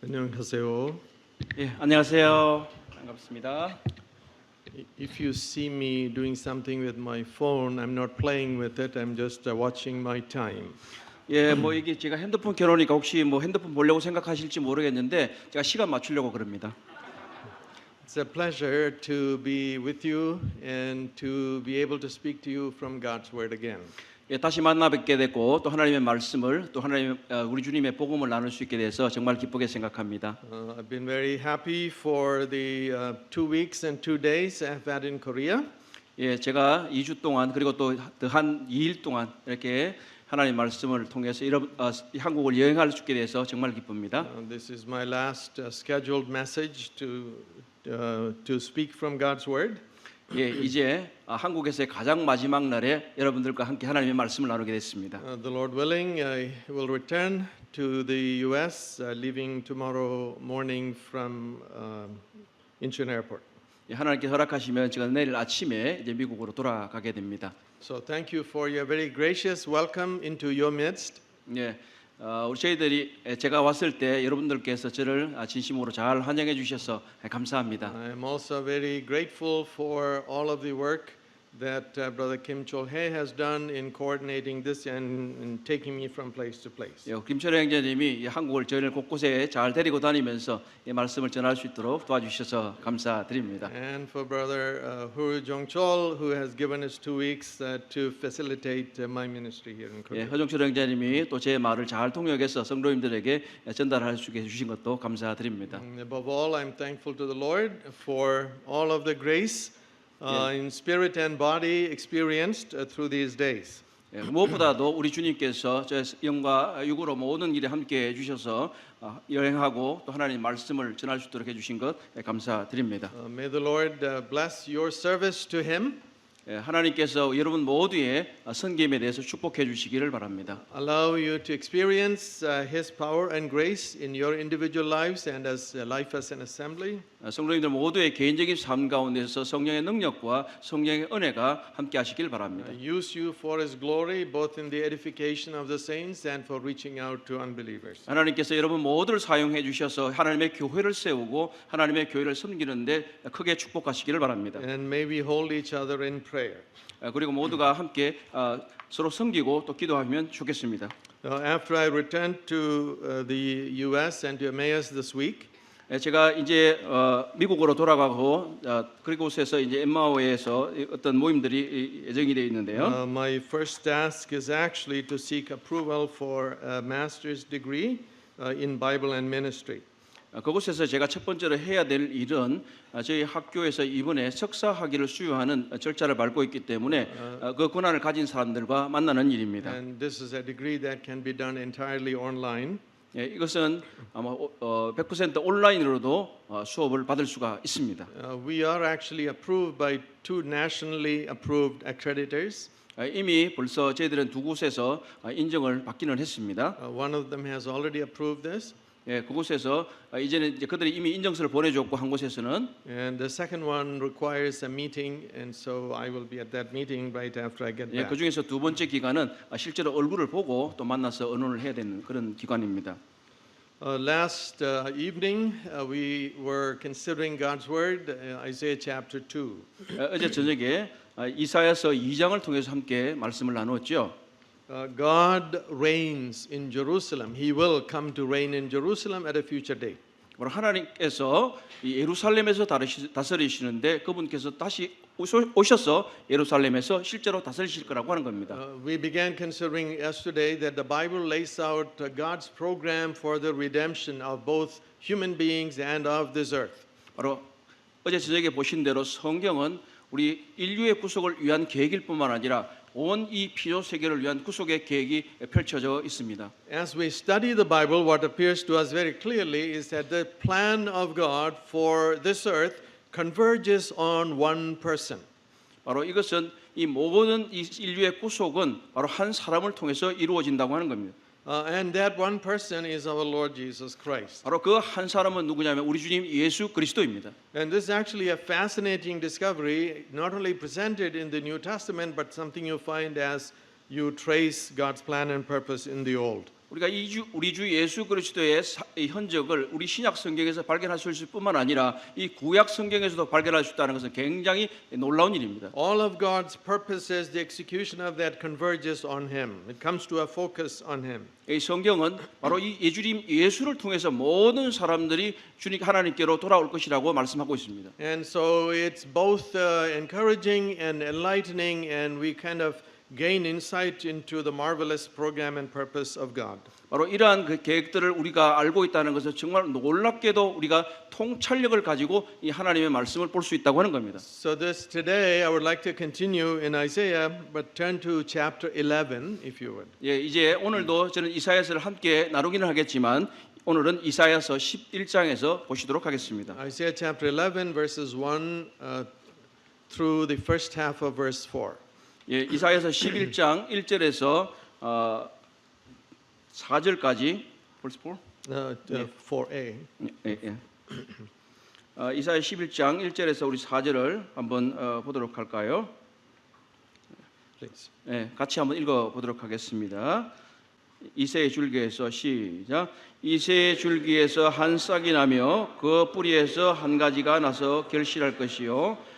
안녕하세요. 예, 안녕하세요. 반갑습니다. If you see me doing something with my phone, I'm not playing with it. I'm just watching my time. 예, 이게 제가 핸드폰 켜놓으니까 혹시 핸드폰 보려고 생각하실지 모르겠는데 제가 시간 맞추려고 그럽니다. It's a pleasure to be with you and to be able to speak to you from God's Word again. 예, 다시 만나 뵙게 됐고 또 하나님의 말씀을 또 하나님 우리 주님의 복음을 나눌 수 있게 돼서 정말 기쁘게 생각합니다. I've been very happy for the 2 weeks and 2 days I've had in Korea. 예, 제가 2주 동안 그리고 또 한 2일 동안 이렇게 하나님 말씀을 통해서 한국을 여행할 수 있게 돼서 정말 기쁩니다. This is my last scheduled message to speak from God's Word. 예, 이제 한국에서의 가장 마지막 날에 여러분들과 함께 하나님의 말씀을 나누게 됐습니다. The Lord willing, I will return to the U.S. Leaving tomorrow morning from Incheon Airport. 예, 하나님께 허락하시면 제가 내일 아침에 이제 미국으로 돌아가게 됩니다. So thank you for your very gracious welcome into your midst. 예, 제가 왔을 때 여러분들께서 저를 진심으로 잘 환영해 주셔서 감사합니다. I'm also very grateful for all of the work that Brother Kim Chol-hae has done in coordinating this and taking me from place to place. 예, 김철호 형제님이 한국을 저희를 곳곳에 잘 데리고 다니면서 이 말씀을 전할 수 있도록 도와주셔서 감사드립니다. And for Brother Hoo Jong-chol, who has given us 2 weeks to facilitate my ministry here in Korea. 예, 허정철 형제님이 또 제 말을 잘 통역해서 성도님들에게 전달할 수 있게 해주신 것도 감사드립니다. Above all, I'm thankful to the Lord for all of the grace in spirit and body experienced through these days. 예, 무엇보다도 우리 주님께서 저 영과 육으로 모든 일에 함께 해주셔서 여행하고 또 하나님 말씀을 전할 수 있도록 해주신 것 감사드립니다. May the Lord bless your service to Him. 예, 하나님께서 여러분 모두의 섬김에 대해서 축복해 주시기를 바랍니다. Allow you to experience His power and grace in your individual lives and as life as an assembly. 성도님들 모두의 개인적인 삶 가운데서 성령의 능력과 성령의 은혜가 함께 하시길 바랍니다. Use you for His glory, both in the edification of the saints and for reaching out to unbelievers. 하나님께서 여러분 모두를 사용해 주셔서 하나님의 교회를 세우고 하나님의 교회를 섬기는데 크게 축복하시기를 바랍니다. And may we hold each other in prayer. 그리고 모두가 함께 서로 섬기고 또 기도하면 좋겠습니다. After I returned to the U.S. and to Emmaus this week, 제가 이제 미국으로 돌아가고 그곳에서 이제 엠마오에서 어떤 모임들이 예정이 되어 있는데요. my first task is actually to seek approval for a master's degree in Bible and ministry. 그곳에서 제가 첫 번째로 해야 될 일은 저희 학교에서 이번에 석사 학위를 수여하는 절차를 밟고 있기 때문에 그 권한을 가진 사람들과 만나는 일입니다. And this is a degree that can be done entirely online. 예, 이것은 아마 100% 온라인으로도 수업을 받을 수가 있습니다. We are actually approved by 2 nationally approved accreditors. 이미 벌써 저희들은 2곳에서 인정을 받기는 했습니다. One of them has already approved this. 예, 그곳에서 이제는 이제 그들이 이미 인정서를 보내줬고 한 곳에서는 And the second one requires a meeting, and so I will be at that meeting right after I get 예, back. 그 중에서 두 번째 기간은 실제로 얼굴을 보고 또 만나서 의논을 해야 되는 그런 기관입니다. Last evening, we were considering God's Word, Isaiah chapter 2. 어제 저녁에 이사야서 2장을 통해서 함께 말씀을 나누었죠. God reigns in Jerusalem. He will come to reign in Jerusalem at a future date. 하나님께서 이 예루살렘에서 다스리시는데 그분께서 다시 오셔서 예루살렘에서 실제로 다스리실 거라고 하는 겁니다. We began considering yesterday that the Bible lays out God's program for the redemption of both human beings and of this earth. 바로 어제 저녁에 보신 대로 성경은 우리 인류의 구속을 위한 계획일 뿐만 아니라 온 이 피조 세계를 위한 구속의 계획이 펼쳐져 있습니다. As we study the Bible, what appears to us very clearly is that the plan of God for this earth converges on one person. 바로 이것은 이 모든 이 인류의 구속은 바로 한 사람을 통해서 이루어진다고 하는 겁니다. And that one person is our Lord Jesus Christ. 바로 그 한 사람은 누구냐면 우리 주님 예수 그리스도입니다. And this is actually a fascinating discovery, not only presented in the New Testament, but something you find as you trace God's plan and purpose in the Old. 우리가 우리 주 예수 그리스도의 이 흔적을 우리 신약 성경에서 발견할 수 있을 뿐만 아니라 이 구약 성경에서도 발견할 수 있다는 것은 굉장히 놀라운 일입니다. All of God's purposes, the execution of that converges on Him. It comes to a focus on Him. 이 성경은 바로 이 예주님 예수를 통해서 모든 사람들이 주님 하나님께로 돌아올 것이라고 말씀하고 있습니다. And so it's both encouraging and enlightening, and we kind of gain insight into the marvelous program and purpose of God. 바로 이러한 그 계획들을 우리가 알고 있다는 것은 정말 놀랍게도 우리가 통찰력을 가지고 이 하나님의 말씀을 볼 수 있다고 하는 겁니다. So this today I would like to continue in Isaiah, but turn to chapter 11 if you would. 예, 이제 오늘도 저는 이사야서를 함께 나누기는 하겠지만 오늘은 이사야서 11장에서 보시도록 하겠습니다. Isaiah chapter 11 verses 1 through the first half of verse 4. 예, 이사야서 11장 1절에서 4절까지 verse 4? 4a. 예, 예. 이사야 11장 1절에서 우리 4절을 한번 보도록 할까요? Please. 예, 같이 한번 읽어 보도록 하겠습니다. 이새의 줄기에서 시작. 이새의 줄기에서 한 싹이 나며 그 뿌리에서 한 가지가 나서 결실할 것이요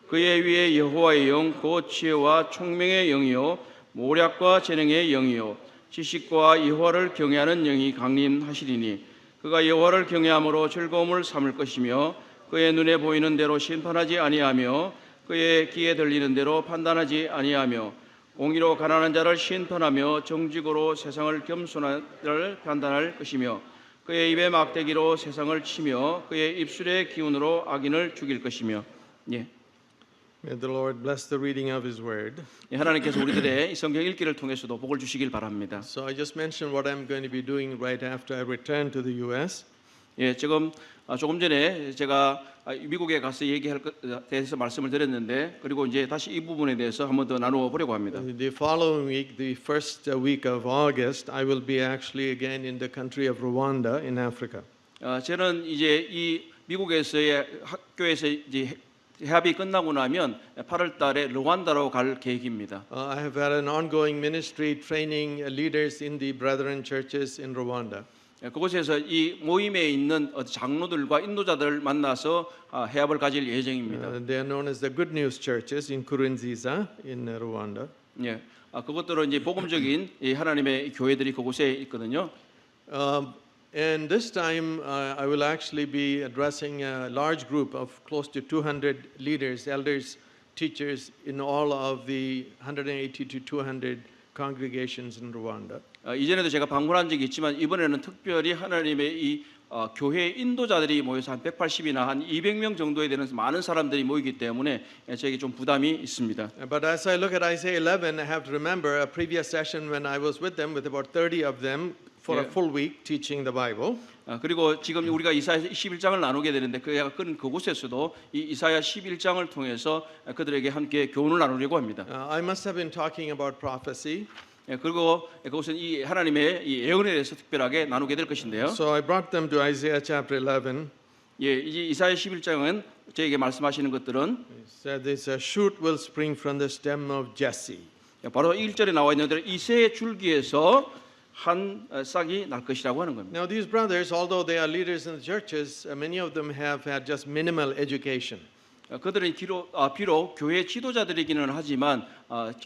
그의 위에 여호와의 영 곧 지혜와 총명의 영이요 모략과 재능의 영이요 지식과 여호와를 경외하는 영이 강림하시리니 그가 여호와를 경외함으로 즐거움을 삼을 것이며 그의 눈에 보이는 대로 심판하지 아니하며 그의 귀에 들리는 대로 판단하지 아니하며 공의로 가난한 자를 심판하며 정직으로 세상을 겸손을 판단할 것이며 그의 입의 막대기로 세상을 치며 그의 입술의 기운으로 악인을 죽일 것이며 예. May the Lord bless the reading of His word. 예, 하나님께서 우리들의 이 성경 읽기를 통해서도 복을 주시길 바랍니다. So I just mentioned what I'm going to be doing right after I return to the U.S. 예, 지금 조금 전에 제가 미국에 가서 얘기할 것에 대해서 말씀을 드렸는데 그리고 이제 다시 이 부분에 대해서 한번 더 나누어 보려고 합니다. The following week, the first week of August, I will be actually again in the country of Rwanda in Africa. 저는 이제 이 미국에서의 학교에서 이제 해합이 끝나고 나면 8월 달에 르완다로 갈 계획입니다. I have had an ongoing ministry training leaders in the brethren churches in Rwanda. 그곳에서 이 모임에 있는 장로들과 인도자들을 만나서 해합을 가질 예정입니다. They are known as the Good News churches in Nkurunziza in Rwanda. 예, 그것들은 이제 복음적인 이 하나님의 교회들이 그곳에 있거든요. And this time I will actually be addressing a large group of close to 200 leaders, elders, teachers in all of the 180 to 200 congregations in Rwanda. 이전에도 제가 방문한 적이 있지만 이번에는 특별히 하나님의 이 교회 인도자들이 모여서 한 180이나 한 200명 정도에 되는 많은 사람들이 모이기 때문에 저에게 좀 부담이 있습니다. But as I look at Isaiah 11, I have to remember a previous session when I was with them, with about 30 of them for a full week teaching the Bible. 그리고 지금 우리가 이사야 11장을 나누게 되는데 그곳에서도 이 이사야 11장을 통해서 그들에게 함께 교훈을 나누려고 합니다. I must have been talking about prophecy. 그리고 그것은 이 하나님의 이 예언에 대해서 특별하게 나누게 될 것인데요. So I brought them to Isaiah chapter 11. 예, 이 이사야 11장은 저에게 말씀하시는 것들은 It said this, a shoot will spring from the stem of Jesse. 바로 1절에 나와 있는 대로 이새의 줄기에서 한 싹이 날 것이라고 하는 겁니다. Now these brothers, although they are leaders in the churches, many of them have had just minimal education. 그들은 비록 교회 지도자들이기는 하지만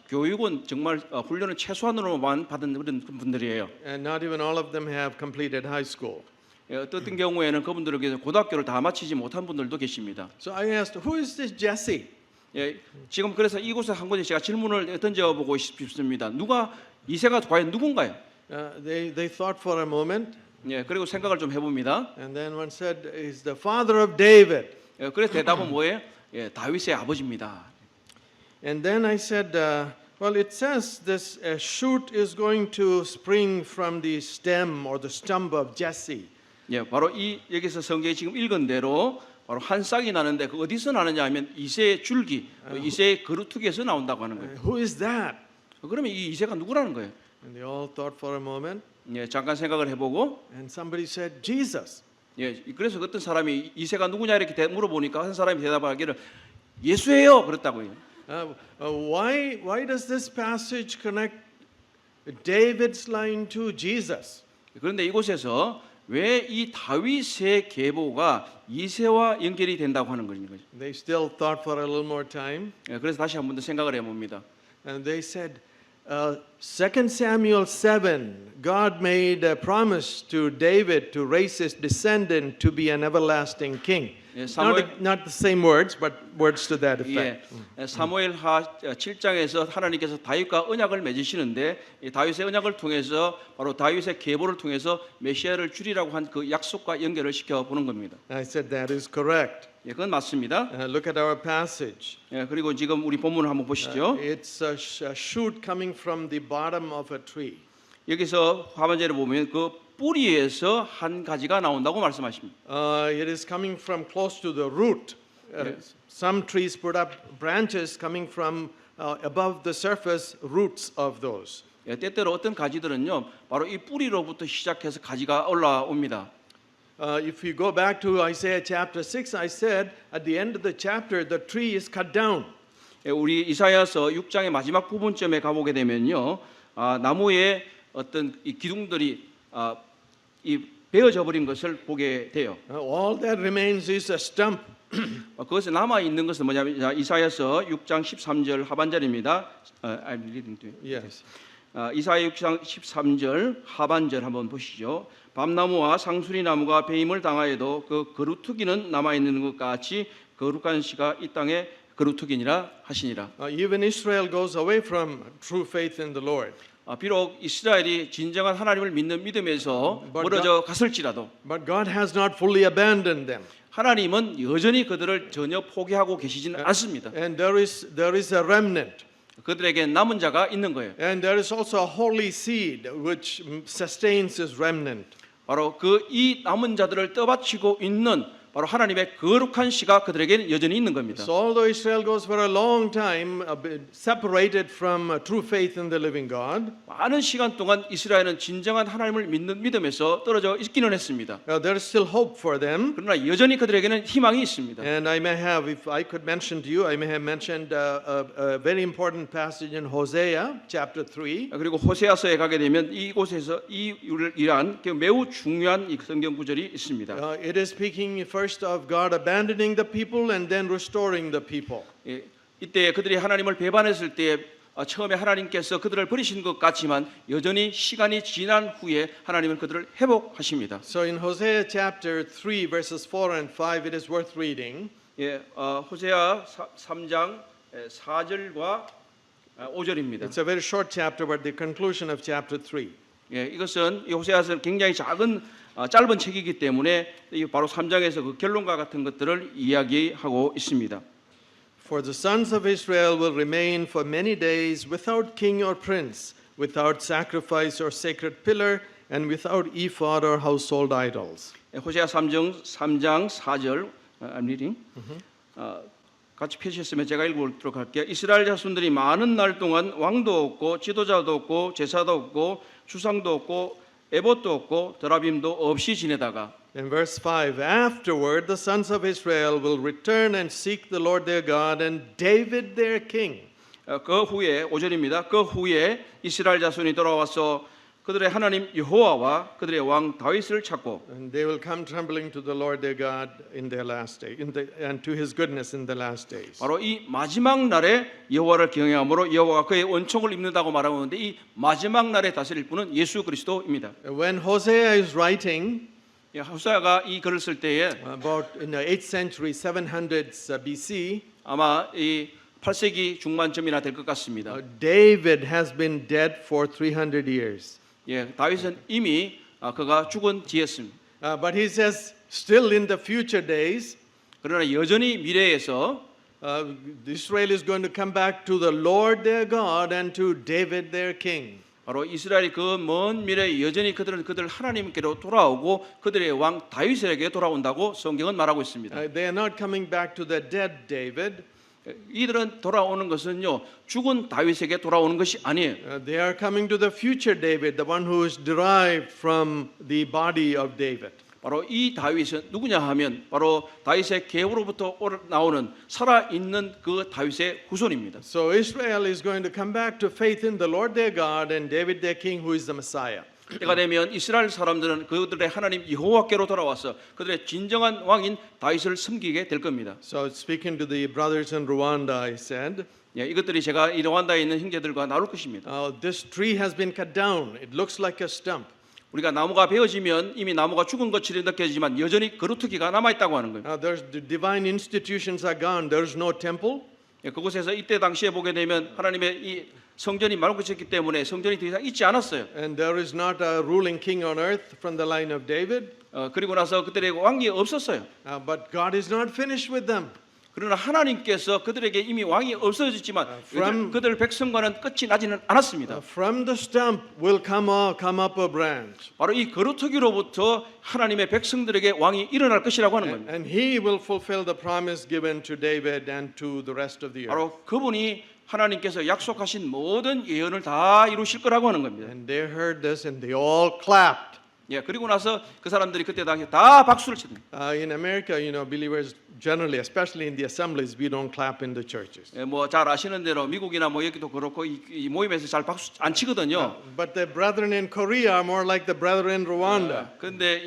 교육은 정말 훈련은 최소한으로만 받은 그런 분들이에요. And not even all of them have completed high school. 어떤 경우에는 그분들에게 고등학교를 다 마치지 못한 분들도 계십니다. So I asked, who is this Jesse? 예, 지금 그래서 이곳에 한 곳에 제가 질문을 던져보고 싶습니다. 누가 이새가 과연 누군가요? They thought for a moment, 예, 그리고 생각을 좀 해봅니다. and then one said, he's the father of David. 예, 그래서 대답은 뭐예요? 예, 다윗의 아버지입니다. And then I said, well, it says this shoot is going to spring from the stem or the stump of Jesse. 예, 바로 이 여기서 성경에 지금 읽은 대로 바로 한 싹이 나는데 그 어디서 나느냐 하면 이새의 줄기, 이새의 거루투기에서 나온다고 하는 거예요. Who is that? 그러면 이 이새가 누구라는 거예요? And they all thought for a moment, 예, 잠깐 생각을 해보고 and somebody said, Jesus. 예, 그래서 어떤 사람이 이새가 누구냐 이렇게 물어보니까 한 사람이 대답하기를 예수예요 그랬다고요. Why does this passage connect David's line to Jesus. 그런데 이곳에서 왜 이 다윗의 계보가 이새와 연결이 된다고 하는 거죠? They still thought for a little more time, 그래서 다시 한 번 더 생각을 해봅니다. and they said, 2 Samuel 7, God made a promise to David to raise his descendant to be an everlasting king. 예, 사무엘 Not the same words, but words to that 예, effect. 사무엘하 7장에서 하나님께서 다윗과 언약을 맺으시는데 이 다윗의 언약을 통해서 바로 다윗의 계보를 통해서 메시아를 주리라고 한 그 약속과 연결을 시켜 보는 겁니다. I said that is correct. 예, 그건 맞습니다. Look at our passage. 예, 그리고 지금 우리 본문을 한번 보시죠. It's a shoot coming from the bottom of a tree. 여기서 하반절에 보면 그 뿌리에서 한 가지가 나온다고 말씀하십니다. It is coming from close to the root. Yes. Some trees put up branches coming from above the surface roots of those. 예, 때때로 어떤 가지들은요, 바로 이 뿌리로부터 시작해서 가지가 올라옵니다. If you go back to Isaiah chapter 6, I said at the end of the chapter, the tree is cut down. 예, 우리 이사야서 6장의 마지막 부분쯤에 가보게 되면요, 나무의 어떤 이 기둥들이 이 베어져 버린 것을 보게 돼요. All that remains is a stump. 그것에 남아 있는 것은 뭐냐면 이사야서 6장 13절 하반절입니다. I'm reading to you. Yes. 이사야 6장 13절 하반절 한번 보시죠. 밤나무와 상수리 나무가 배임을 당하여도 그 거루터기는 남아 있는 것 같이 거룩한 씨가 이 땅에 거루터기니라 하시니라. Even Israel goes away from true faith in the Lord. 비록 이스라엘이 진정한 하나님을 믿는 믿음에서 But 멀어져 갔을지라도 But God has not fully abandoned them. 하나님은 여전히 그들을 전혀 포기하고 계시지는 않습니다. And there is a remnant. 그들에게 남은 자가 있는 거예요. And there is also a holy seed which sustains this remnant. 바로 그 이 남은 자들을 떠받치고 있는 바로 하나님의 거룩한 씨가 그들에게는 여전히 있는 겁니다. So although Israel goes for a long time separated from true faith in the living God, 많은 시간 동안 이스라엘은 진정한 하나님을 믿는 믿음에서 떨어져 있기는 했습니다. there is still hope for them. 그러나 여전히 그들에게는 희망이 있습니다. And I may have, if I could mention to you, I may have mentioned a very important passage in Hosea chapter 3. 그리고 호세아서에 가게 되면 이곳에서 이러한 매우 중요한 이 성경 구절이 있습니다. It is speaking first of God abandoning the people and then restoring the people. 이때 그들이 하나님을 배반했을 때 처음에 하나님께서 그들을 버리신 것 같지만 여전히 시간이 지난 후에 하나님은 그들을 회복하십니다. So in Hosea chapter 3 verses 4 and 5 it is worth reading. 호세아 3장 4절과 5절입니다. It's a very short chapter but the conclusion of chapter 3. 이것은 이 호세아서는 굉장히 짧은 책이기 때문에 바로 3장에서 그 결론과 같은 것들을 이야기하고 있습니다. For the sons of Israel will remain for many days without king or prince, without sacrifice or sacred pillar, and without ephod or household idols. 호세아 3장 4절 I'm reading. 같이 펴주셨으면 제가 읽어보도록 할게요. 이스라엘 자손들이 많은 날 동안 왕도 없고 지도자도 없고 제사도 없고 주상도 없고 에봇도 없고 드라빔도 없이 지내다가 In verse 5, afterward the sons of Israel will return and seek the Lord their God and David their king. 그 후에 5절입니다. 그 후에 이스라엘 자손이 돌아와서 그들의 하나님 여호와와 그들의 왕 다윗을 찾고 And they will come trembling to the Lord their God in their last day, and to his goodness in the last days. 바로 이 마지막 날에 여호와를 경외함으로 여호와가 그의 원총을 입는다고 말하는데 이 마지막 날에 다스릴 분은 예수 그리스도입니다. When Hosea is writing 호세아가 이 글을 쓸 때에 about in the 8th century 700s BC, 아마 이 8세기 중반쯤이나 될 것 같습니다. David has been dead for 300 years. 다윗은 이미 그가 죽은 뒤였습니다. But he says still in the future days 그러나 여전히 미래에서 Israel is going to come back to the Lord their God and to David their king. 바로 이스라엘이 그 먼 미래에 여전히 그들 하나님께로 돌아오고 그들의 왕 다윗에게 돌아온다고 성경은 말하고 있습니다. They are not coming back to the dead David. 이들은 돌아오는 것은요 죽은 다윗에게 돌아오는 것이 아니에요. They are coming to the future David, the one who is derived from the body of David. 바로 이 다윗은 누구냐 하면 바로 다윗의 계보로부터 나오는 살아있는 그 다윗의 후손입니다. So Israel is going to come back to faith in the Lord their God and David their king, who is the Messiah. 때가 되면 이스라엘 사람들은 그들의 하나님 여호와께로 돌아와서 그들의 진정한 왕인 다윗을 섬기게 될 겁니다. So speaking to the brothers in Rwanda, I said, 예, 이것들이 제가 이 르완다에 있는 형제들과 나눌 것입니다. this tree has been cut down. It looks like a stump. 우리가 나무가 베어지면 이미 나무가 죽은 것처럼 느껴지지만 여전히 그루터기가 남아 있다고 하는 거예요. The divine institutions are gone. There is no temple. 예, 그곳에서 이때 당시에 보게 되면 하나님의 이 성전이 맑아졌기 때문에 성전이 더 이상 있지 않았어요. And there is not a ruling king on earth from the line of David. 그리고 나서 그들의 왕이 없었어요. But God is not finished with them. 그러나 하나님께서 그들에게 이미 왕이 없어졌지만 그들 백성과는 끝이 나지는 않았습니다. From the stump will come up a branch. 바로 이 거루터기로부터 하나님의 백성들에게 왕이 일어날 것이라고 하는 겁니다. And he will fulfill the promise given to David and to the rest of the earth. 바로 그분이 하나님께서 약속하신 모든 예언을 다 이루실 거라고 하는 겁니다. And they heard this and they all clapped. 예, 그리고 나서 그 사람들이 그때 당시에 다 박수를 칩니다. In America, believers generally, especially in the assemblies, we don't clap in the churches. 예, 뭐 잘 아시는 대로 미국이나 뭐 여기도 그렇고 이 모임에서 잘 박수 안 치거든요. But the brethren in Korea are more like the brethren in Rwanda. 그런데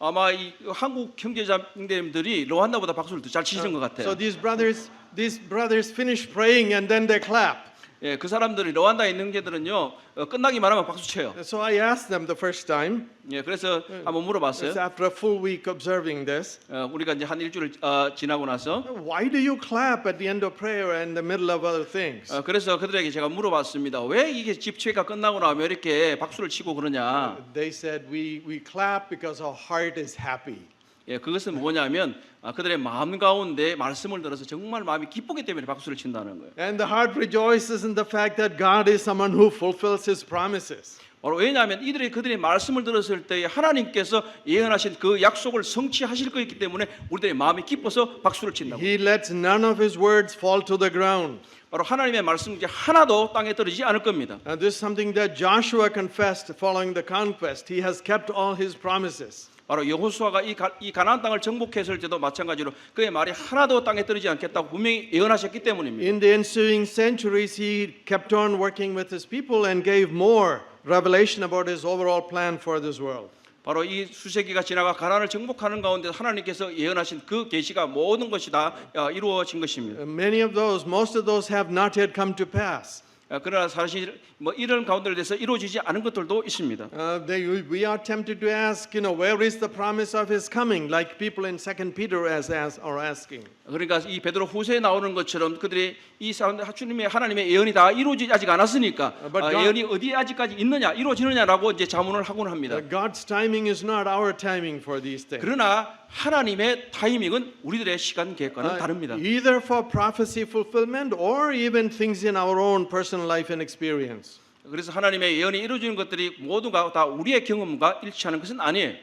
아마 이 한국 형제자매들이 르완다보다 박수를 더 잘 치시는 것 같아요. So these brothers finish praying and then they clap. 예, 그 사람들이 르완다에 있는 형제들은요 끝나기만 하면 박수 쳐요. So I asked them the first time. 예, 그래서 한번 물어봤어요. After a full week observing this, 우리가 이제 한 일주일 지나고 나서 why do you clap at the end of prayer and in the middle of other things? 그래서 그들에게 제가 물어봤습니다. 왜 이게 집회가 끝나고 나면 이렇게 박수를 치고 그러냐? They said we clap because our heart is happy. 예, 그것은 뭐냐면 그들의 마음 가운데 말씀을 들어서 정말 마음이 기쁘기 때문에 박수를 친다는 거예요. And the heart rejoices in the fact that God is someone who fulfills His promises. 바로 왜냐하면 그들의 말씀을 들었을 때 하나님께서 예언하신 그 약속을 성취하실 거였기 때문에 우리들의 마음이 기뻐서 박수를 친다고. He lets none of His words fall to the ground. 바로 하나님의 말씀 중에 하나도 땅에 떨어지지 않을 겁니다. This is something that Joshua confessed following the conquest. He has kept all his promises. 바로 여호수아가 이 가나안 땅을 정복했을 때도 마찬가지로 그의 말이 하나도 땅에 떨어지지 않겠다고 분명히 예언하셨기 때문입니다. In the ensuing centuries, he kept on working with his people and gave more revelation about his overall plan for this world. 바로 이 수세기가 지나가 가나안을 정복하는 가운데 하나님께서 예언하신 그 계시가 모든 것이 다 이루어진 것입니다. Most of those have not yet come to pass. 그러나 사실 뭐 이런 가운데를 대해서 이루어지지 않은 것들도 있습니다. We are tempted to ask, where is the promise of His coming? Like people in 2 Peter are asking. 그러니까 이 베드로 후서에 나오는 것처럼 그들이 이 사람들 하나님의 예언이 다 이루어지지 아직 않았으니까 예언이 어디에 아직까지 있느냐 이루어지느냐라고 이제 자문을 하곤 합니다. God's timing is not our timing for these things. 그러나 하나님의 타이밍은 우리들의 시간 계획과는 다릅니다. Either for prophecy fulfillment or even things in our own personal life and experience. 그래서 하나님의 예언이 이루어지는 것들이 모두가 다 우리의 경험과 일치하는 것은 아니에요.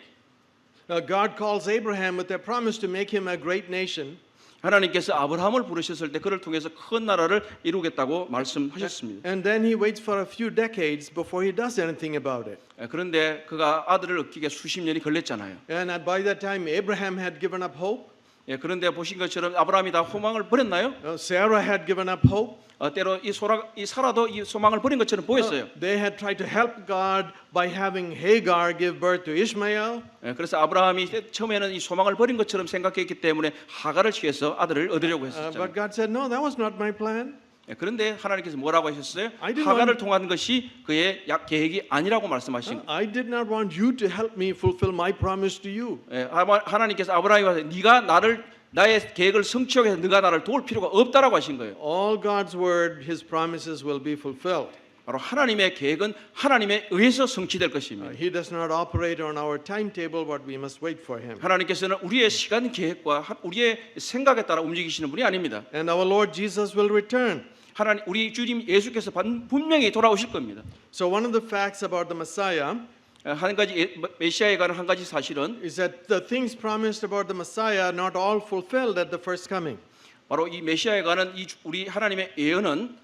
God calls Abraham with a promise to make him a great nation. 하나님께서 아브라함을 부르셨을 때 그를 통해서 큰 나라를 이루겠다고 말씀하셨습니다. And then he waits for a few decades before he does anything about it. 그런데 그가 아들을 얻기에 수십 년이 걸렸잖아요. And by that time Abraham had given up hope. 예, 그런데 보신 것처럼 아브라함이 다 소망을 버렸나요? Sarah had given up hope. 때로 이 사라도 이 소망을 버린 것처럼 보였어요. They had tried to help God by having Hagar give birth to Ishmael. 그래서 아브라함이 처음에는 이 소망을 버린 것처럼 생각했기 때문에 하갈을 취해서 아들을 얻으려고 했었잖아요. But God said, no, that was not my plan. 그런데 하나님께서 뭐라고 하셨어요? I 하갈을 통한 것이 그의 계획이 아니라고 말씀하신 거예요. I did not want you to help me fulfill my promise to you. 하나님께서 아브라함한테 네가 나의 계획을 성취하기 위해서 네가 나를 도울 필요가 없다라고 하신 거예요. All God's word, His promises will be fulfilled. 바로 하나님의 계획은 하나님에 의해서 성취될 것입니다. He does not operate on our timetable, but we must wait for Him. 하나님께서는 우리의 시간 계획과 우리의 생각에 따라 움직이시는 분이 아닙니다. And our Lord Jesus will return. 우리 주님 예수께서 분명히 돌아오실 겁니다. So one of the facts about the Messiah 한 가지 메시아에 관한 한 가지 사실은 is that the things promised about the Messiah are not all fulfilled at the first coming. 바로 이 메시아에 관한 우리 하나님의 예언은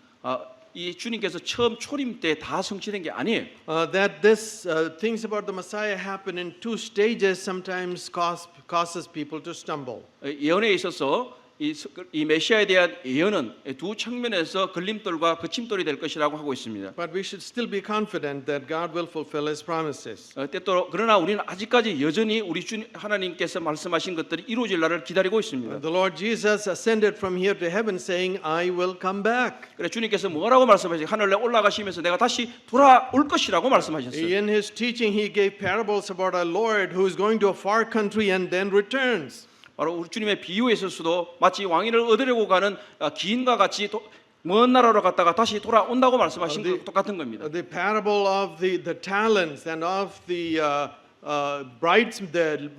이 주님께서 처음 초림 때 다 성취된 게 아니에요. That this things about the Messiah happen in two stages sometimes causes people to stumble. 예언에 있어서 이 메시아에 대한 예언은 두 측면에서 걸림돌과 거침돌이 될 것이라고 하고 있습니다. But we should still be confident that God will fulfill His promises. 때때로 그러나 우리는 아직까지 여전히 우리 주님 하나님께서 말씀하신 것들이 이루어질 날을 기다리고 있습니다. The Lord Jesus ascended from here to heaven saying, I will come back. 그래 주님께서 뭐라고 말씀하셨어요? 하늘에 올라가시면서 내가 다시 돌아올 것이라고 말씀하셨어요. In His teaching, He gave parables about our Lord who is going to a far country and then returns. 바로 우리 주님의 비유에 있어서도 마치 왕위를 얻으려고 가는 기인과 같이 먼 나라로 갔다가 다시 돌아온다고 말씀하신 것 똑같은 겁니다. The parable of the talents and of the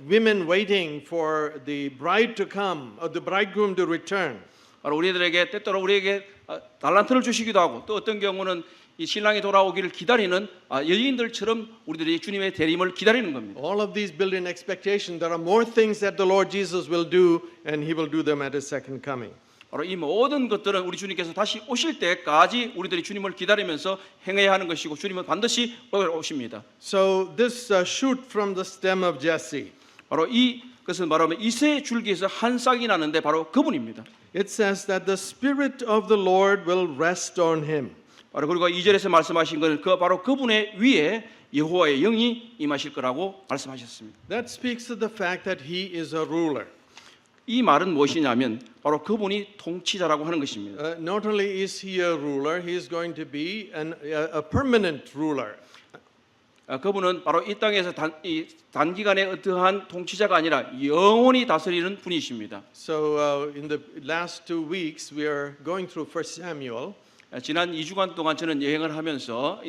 women waiting for the bride to come, or the bridegroom to return. 바로 우리들에게 때때로 우리에게 달란트를 주시기도 하고 또 어떤 경우는 이 신랑이 돌아오기를 기다리는 여인들처럼 우리들이 주님의 대림을 기다리는 겁니다. All of these build in expectation. There are more things that the Lord Jesus will do, and He will do them at His second coming. 바로 이 모든 것들은 우리 주님께서 다시 오실 때까지 우리들이 주님을 기다리면서 행해야 하는 것이고 주님은 반드시 오십니다. So this shoot from the stem of Jesse. 바로 이것은 말하면 이새의 줄기에서 한 싹이 나는데 바로 그분입니다. It says that the Spirit of the Lord will rest on him. 바로 그리고 2절에서 말씀하신 것은 바로 그분의 위에 여호와의 영이 임하실 거라고 말씀하셨습니다. That speaks to the fact that he is a ruler. 이 말은 무엇이냐면 바로 그분이 통치자라고 하는 것입니다. Not only is he a ruler, he is going to be a permanent ruler. 그분은 바로 이 땅에서 단기간의 어떠한 통치자가 아니라 영원히 다스리는 분이십니다. So in the last 2 weeks, we are going through 1 Samuel. 지난 2주간 동안 저는 여행을 하면서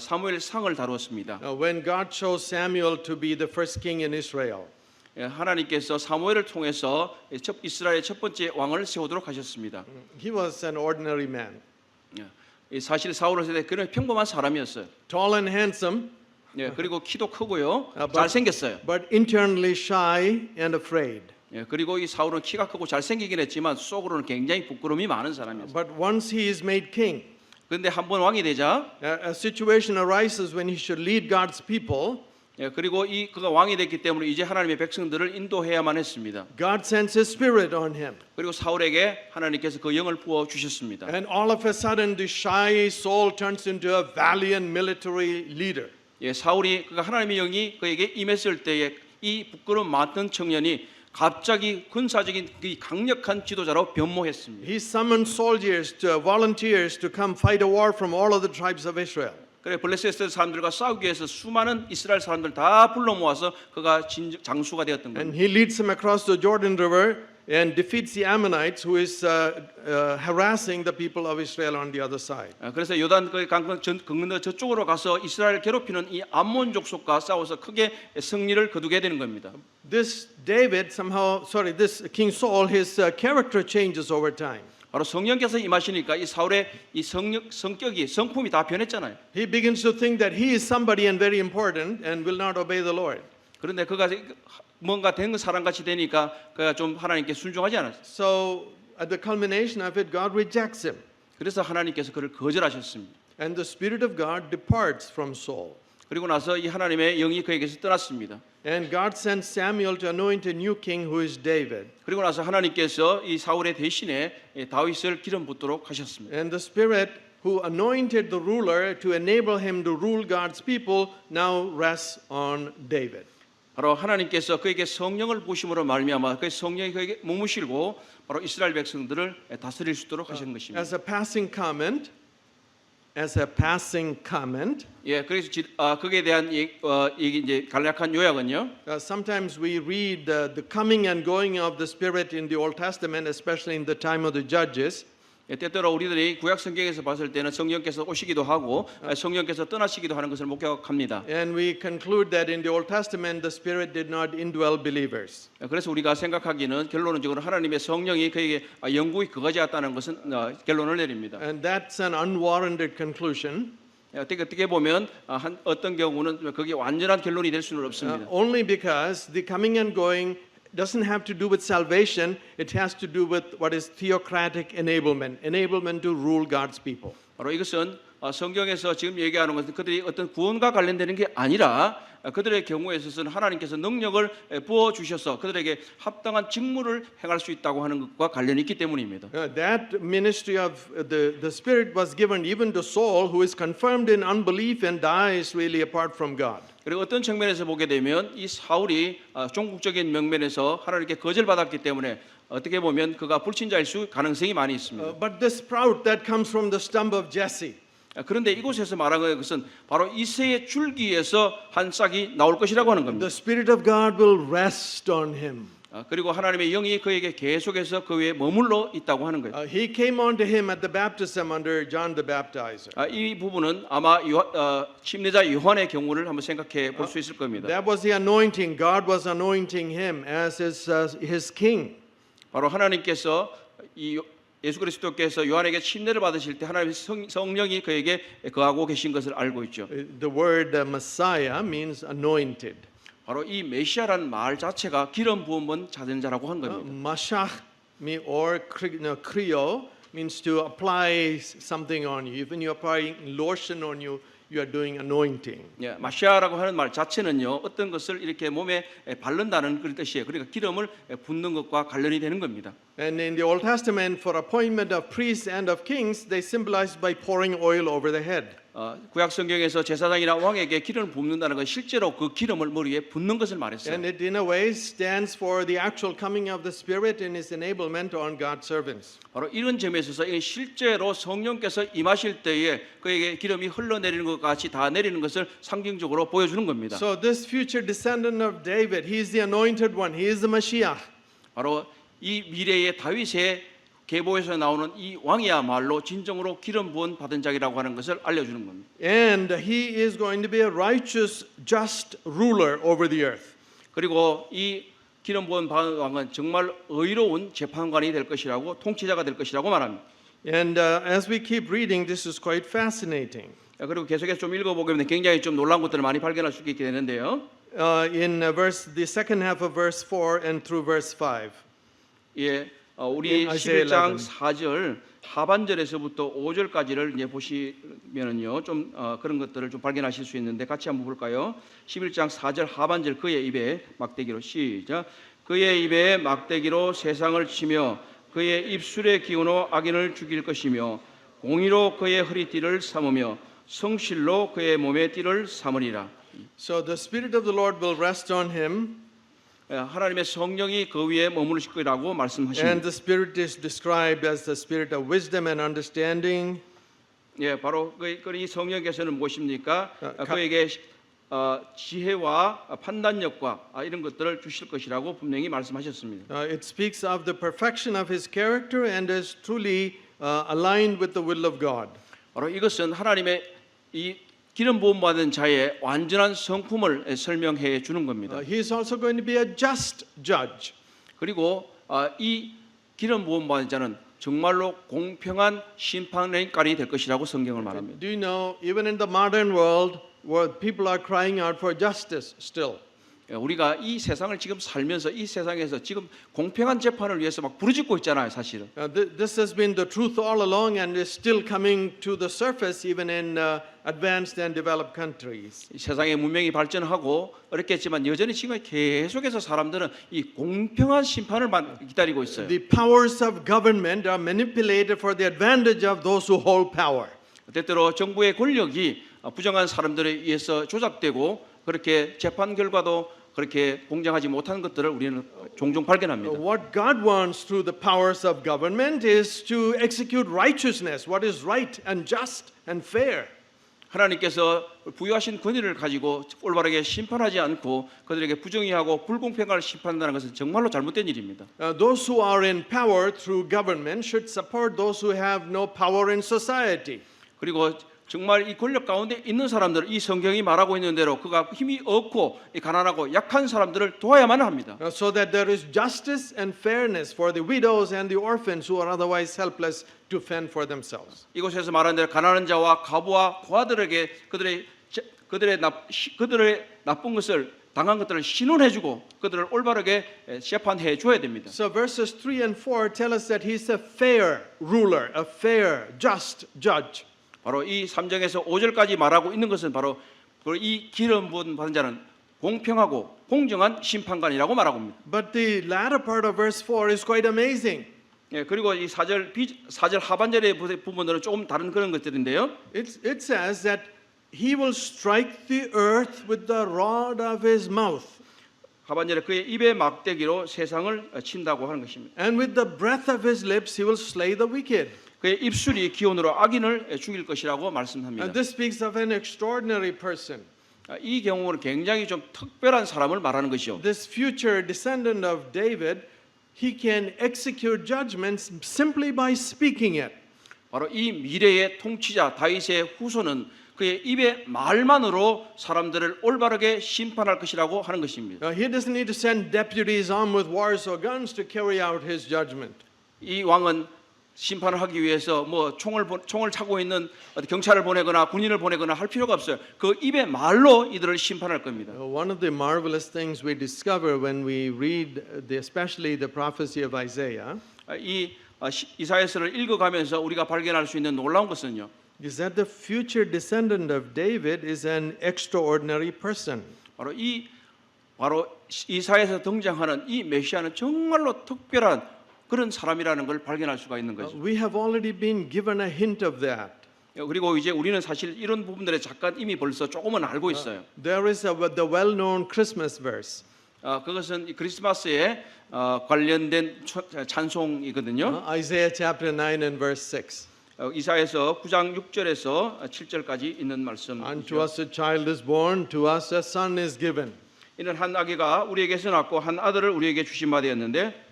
사무엘상을 다루었습니다. When God chose Samuel to be the first king in Israel. 하나님께서 사무엘을 통해서 이스라엘의 첫 번째 왕을 세우도록 하셨습니다. He was an ordinary man. 사실 사울을 세대 그는 평범한 사람이었어요. Tall and handsome. 그리고 키도 크고요, 잘생겼어요. But internally shy and afraid. 그리고 이 사울은 키가 크고 잘생기긴 했지만 속으로는 굉장히 부끄러움이 많은 사람이었어요. But once he is made king, 그런데 한번 왕이 되자 a situation arises when he should lead God's people. 그리고 그가 왕이 됐기 때문에 이제 하나님의 백성들을 인도해야만 했습니다. God sends His Spirit on him. 그리고 사울에게 하나님께서 그 영을 부어 주셨습니다. And all of a sudden, the shy soul turns into a valiant military leader. 사울이 그가 하나님의 영이 그에게 임했을 때에 이 부끄러움 많던 청년이 갑자기 군사적인 그 강력한 지도자로 변모했습니다. He summoned soldiers, volunteers to come fight a war from all of the tribes of Israel. 그래 블레셋 사람들과 싸우기 위해서 수많은 이스라엘 사람들 다 불러 모아서 그가 장수가 되었던 And 겁니다. he leads them across the Jordan River and defeats the Ammonites, who is harassing the people of Israel on the other side. 그래서 요단 강 건너 저쪽으로 가서 이스라엘 괴롭히는 이 암몬 족속과 싸워서 크게 승리를 거두게 되는 겁니다. This this King Saul, his character changes over time. 바로 성령께서 임하시니까 이 사울의 이 성격이 성품이 다 변했잖아요. He begins to think that he is somebody and very important and will not obey the Lord. 그런데 그가 뭔가 된 사람 같이 되니까 그가 좀 하나님께 순종하지 않았어요. So at the culmination of it, God rejects him. 그래서 하나님께서 그를 거절하셨습니다. And the Spirit of God departs from Saul. 그리고 나서 이 하나님의 영이 그에게서 떠났습니다. And God sends Samuel to anoint a new king who is David. 그리고 나서 하나님께서 이 사울의 대신에 다윗을 기름 붓도록 하셨습니다. And the Spirit who anointed the ruler to enable him to rule God's people now rests on David. 바로 하나님께서 그에게 성령을 부으심으로 말미암아 그 성령이 그에게 머무시고 바로 이스라엘 백성들을 다스릴 수 있도록 하신 것입니다. As a passing comment, 그래서 거기에 대한 얘기 이제 간략한 요약은요. sometimes we read the coming and going of the Spirit in the Old Testament, especially in the time of the Judges. 때때로 우리들이 구약 성경에서 봤을 때는 성령께서 오시기도 하고 성령께서 떠나시기도 하는 것을 목격합니다. And we conclude that in the Old Testament the Spirit did not indwell believers. 그래서 우리가 생각하기는 결론적으로 하나님의 성령이 그에게 영구히 거하지 않았다는 것은 결론을 내립니다. And that's an unwarranted conclusion. 어떻게 보면 어떤 경우는 그게 완전한 결론이 될 수는 없습니다. Only because the coming and going doesn't have to do with salvation. It has to do with what is theocratic enablement to rule God's people. 바로 이것은 성경에서 지금 얘기하는 것은 그들이 어떤 구원과 관련되는 게 아니라 그들의 경우에 있어서는 하나님께서 능력을 부어 주셔서 그들에게 합당한 직무를 행할 수 있다고 하는 것과 관련이 있기 때문입니다. That ministry of the Spirit was given even to Saul, who is confirmed in unbelief and dies really apart from God. 그리고 어떤 측면에서 보게 되면 이 사울이 종국적인 면면에서 하나님께 거절받았기 때문에 어떻게 보면 그가 불신자일 수 가능성이 많이 있습니다. But the sprout that comes from the stump of Jesse. 그런데 이곳에서 말하는 것은 바로 이새의 줄기에서 한 싹이 나올 것이라고 하는 겁니다. The Spirit of God will rest on him. 그리고 하나님의 영이 그에게 계속해서 그 위에 머물러 있다고 하는 거예요. He came onto him at the baptism under John the Baptizer. 이 부분은 아마 침례자 요한의 경우를 한번 생각해 볼 수 있을 겁니다. That was the anointing. God was anointing him as his king. 바로 하나님께서 이 예수 그리스도께서 요한에게 침례를 받으실 때 하나님의 성령이 그에게 거하고 계신 것을 알고 있죠. The word Messiah means anointed. 바로 이 메시아라는 말 자체가 기름 부음 받은 자전자라고 한 겁니다. Mashach or Krio means to apply something on you. Even you applying lotion on you, you are doing anointing. 예, 마시아라고 하는 말 자체는요 어떤 것을 이렇게 몸에 바른다는 그런 뜻이에요. 그러니까 기름을 붓는 것과 관련이 되는 겁니다. And in the Old Testament, for appointment of priests and of kings, they symbolized by pouring oil over the head. 구약 성경에서 제사장이나 왕에게 기름을 붓는다는 건 실제로 그 기름을 머리에 붓는 것을 말했어요. And it in a way stands for the actual coming of the Spirit and His enablement on God's servants. 바로 이런 점에 있어서 실제로 성령께서 임하실 때에 그에게 기름이 흘러내리는 것 같이 다 내리는 것을 상징적으로 보여주는 겁니다. So this future descendant of David, he is the anointed one. He is the Mashiach. 바로 이 미래의 다윗의 계보에서 나오는 이 왕이야말로 진정으로 기름 부은 받은 자라고 하는 것을 알려주는 겁니다. And he is going to be a righteous, just ruler over the earth. 그리고 이 기름 부은 받은 왕은 정말 의로운 재판관이 될 것이라고 통치자가 될 것이라고 말합니다. And as we keep reading, this is quite fascinating. 그리고 계속해서 좀 읽어보게 되면 굉장히 좀 놀라운 것들을 많이 발견할 수 있게 되는데요. In the second half of verse 4 and through verse 5. 예, 우리 11장 4절 하반절에서부터 5절까지를 이제 보시면은요 좀 그런 것들을 좀 발견하실 수 있는데 같이 한번 볼까요? 11장 4절 하반절 그의 입에 막대기로 시작. 그의 입에 막대기로 세상을 치며 그의 입술의 기운으로 악인을 죽일 것이며 공의로 그의 허리띠를 삼으며 성실로 그의 몸의 띠를 삼으리라. So the Spirit of the Lord will rest on him. 하나님의 성령이 그 위에 머무르실 거라고 말씀하십니다. And the Spirit is described as the Spirit of wisdom and understanding. 예, 바로 이 성령께서는 무엇입니까? 그에게 지혜와 판단력과 이런 것들을 주실 것이라고 분명히 말씀하셨습니다. It speaks of the perfection of his character and is truly aligned with the will of God. 바로 이것은 하나님의 이 기름 부음 받은 자의 완전한 성품을 설명해 주는 겁니다. He is also going to be a just judge. 그리고 이 기름 부음 받은 자는 정말로 공평한 심판관이 될 것이라고 성경을 말합니다. Do you know, even in the modern world, where people are crying out for justice still. 우리가 이 세상을 지금 살면서 이 세상에서 지금 공평한 재판을 위해서 막 부르짖고 있잖아요, 사실은. This has been the truth all along and is still coming to the surface even in advanced and developed countries. 세상의 문명이 발전하고 어렵겠지만 여전히 지금 계속해서 사람들은 이 공평한 심판을 기다리고 있어요. The powers of government are manipulated for the advantage of those who hold power. 때때로 정부의 권력이 부정한 사람들에 의해서 조작되고 그렇게 재판 결과도 그렇게 공정하지 못한 것들을 우리는 종종 발견합니다. What God wants through the powers of government is to execute righteousness, what is right and just and fair. 하나님께서 부여하신 권위를 가지고 올바르게 심판하지 않고 그들에게 부정의하고 불공평을 심판한다는 것은 정말로 잘못된 일입니다. Those who are in power through government should support those who have no power in society. 그리고 정말 이 권력 가운데 있는 사람들, 이 성경이 말하고 있는 대로 그가 힘이 없고 가난하고 약한 사람들을 도와야만 합니다. So that there is justice and fairness for the widows and the orphans who are otherwise helpless to fend for themselves. 이곳에서 말하는 대로 가난한 자와 과부와 고아들에게 그들의 나쁜 것을 당한 것들을 신원해주고 그들을 올바르게 재판해 줘야 됩니다. So verses 3 and 4 tell us that he's a fair ruler, a fair, just judge. 바로 이 3장에서 5절까지 말하고 있는 것은 바로 이 기름 부은 받은 자는 공평하고 공정한 심판관이라고 말하고 있습니다. But the latter part of verse 4 is quite amazing. 예, 그리고 이 4절 하반절의 부분들은 조금 다른 그런 것들인데요. It says that he will strike the earth with the rod of his mouth, 하반절에 그의 입의 막대기로 세상을 친다고 하는 것입니다. and with the breath of his lips he will slay the wicked. 그의 입술이 기온으로 악인을 죽일 것이라고 말씀합니다. And this speaks of an extraordinary person. 이 경우는 굉장히 좀 특별한 사람을 말하는 것이요. This future descendant of David, he can execute judgments simply by speaking it. 바로 이 미래의 통치자 다윗의 후손은 그의 입의 말만으로 사람들을 올바르게 심판할 것이라고 하는 것입니다. He doesn't need to send deputies armed with wars or guns to carry out his judgment. 이 왕은 심판을 하기 위해서 뭐 총을 차고 있는 경찰을 보내거나 군인을 보내거나 할 필요가 없어요. 그 입의 말로 이들을 심판할 겁니다. One of the marvelous things we discover when we read, especially the prophecy of Isaiah, 이 이사야서를 읽어가면서 우리가 발견할 수 있는 놀라운 것은요. is that the future descendant of David is an extraordinary person. 바로 이사야에서 등장하는 이 메시아는 정말로 특별한 그런 사람이라는 걸 발견할 수가 있는 거죠. We have already been given a hint of that. 그리고 이제 우리는 사실 이런 부분들에 잠깐 이미 벌써 조금은 알고 있어요. There is the well-known Christmas verse. 그것은 이 크리스마스에 관련된 찬송이거든요. Isaiah chapter 9 and verse 6. 이사야서 9장 6절에서 7절까지 있는 말씀. Unto us a child is born, to us a son is given. 이는 한 아기가 우리에게서 낳고 한 아들을 우리에게 주신 바 되었는데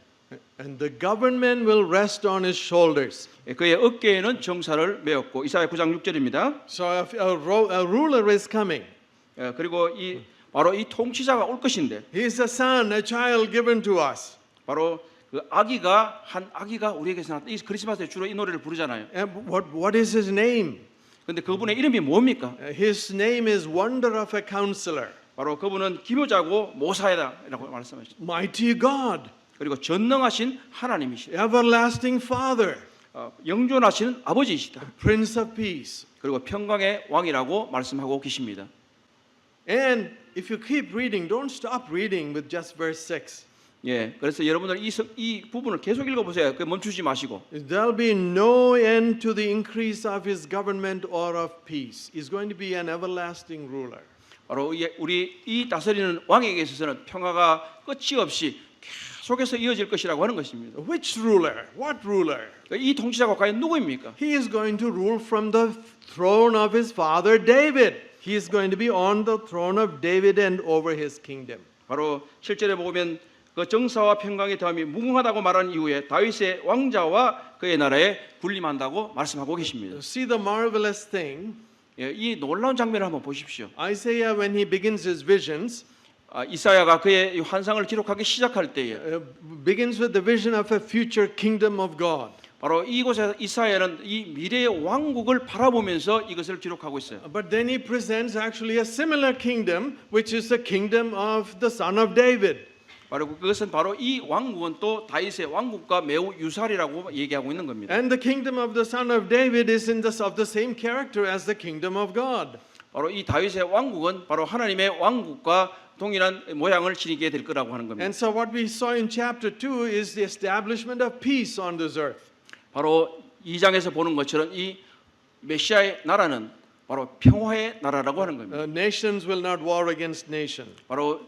And the government will rest on his shoulders. 그의 어깨에는 정사를 메었고 이사야 9장 6절입니다. So a ruler is coming. 그리고 바로 이 통치자가 올 것인데 He is a son, a child given to us. 바로 그 한 아기가 우리에게서 나왔다. 이 크리스마스에 주로 이 노래를 부르잖아요. And what is his name? 근데 그분의 이름이 뭡니까? His name is Wonder of a Counselor, 바로 그분은 기묘자고 모사이다라고 말씀하셨죠. Mighty God, 그리고 전능하신 하나님이시다. Everlasting Father, 영존하시는 아버지이시다. Prince of Peace. 그리고 평강의 왕이라고 말씀하고 계십니다. And if you keep reading, don't stop reading with just verse 6. 예, 그래서 여러분들 이 부분을 계속 읽어보세요. 멈추지 마시고. There'll be no end to the increase of his government or of peace. He's going to be an everlasting ruler. 바로 우리 이 다스리는 왕에게 있어서는 평화가 끝이 없이 계속해서 이어질 것이라고 하는 것입니다. Which ruler? What ruler? 이 통치자가 과연 누구입니까? He is going to rule from the throne of his father David. He is going to be on the throne of David and over his kingdom. 바로 7절에 보면 그 정사와 평강의 다음이 무궁하다고 말한 이후에 다윗의 왕자와 그의 나라에 군림한다고 말씀하고 계십니다. See the marvelous thing. 예, 이 놀라운 장면을 한번 보십시오. Isaiah, when he begins his visions, 이사야가 그의 이 환상을 기록하기 시작할 때에 begins with the vision of a future kingdom of God. 바로 이곳에서 이사야는 이 미래의 왕국을 바라보면서 이것을 기록하고 있어요. But then he presents actually a similar kingdom, which is the kingdom of the son of David. 바로 그것은 바로 이 왕국은 또 다윗의 왕국과 매우 유사리라고 얘기하고 있는 겁니다. And the kingdom of the son of David is of the same character as the kingdom of God. 바로 이 다윗의 왕국은 바로 하나님의 왕국과 동일한 모양을 지니게 될 거라고 하는 겁니다. And so what we saw in chapter 2 is the establishment of peace on this earth. 바로 2장에서 보는 것처럼 이 메시아의 나라는 바로 평화의 나라라고 하는 겁니다. Nations will not war against nation. 바로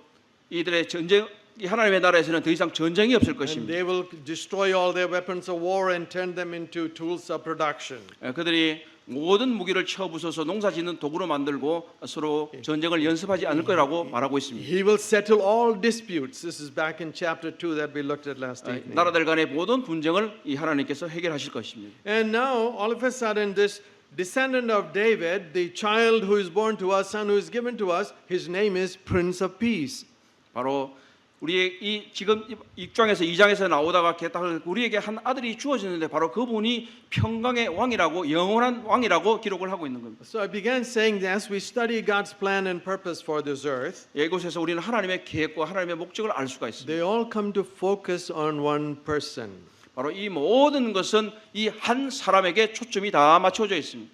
이들의 전쟁 이 하나님의 나라에서는 더 이상 전쟁이 없을 And 것입니다. they will destroy all their weapons of war and turn them into tools of production. 그들이 모든 무기를 쳐부숴서 농사짓는 도구로 만들고 서로 전쟁을 연습하지 않을 거라고 말하고 있습니다. He will settle all disputes. This is back in chapter 2 that we looked at last evening. 나라들 간의 모든 분쟁을 이 하나님께서 해결하실 것입니다. And now, all of a sudden, this descendant of David, the child who is born to us, son who is given to us, his name is Prince of Peace. 바로 우리의 이 지금 6장에서 2장에서 나오다가 우리에게 한 아들이 주어졌는데 바로 그분이 평강의 왕이라고 영원한 왕이라고 기록을 하고 있는 겁니다. So I began saying that as we study God's plan and purpose for this earth, 이곳에서 우리는 하나님의 계획과 하나님의 목적을 알 수가 있습니다. they all come to focus on one person. 바로 이 모든 것은 이 한 사람에게 초점이 다 맞춰져 있습니다.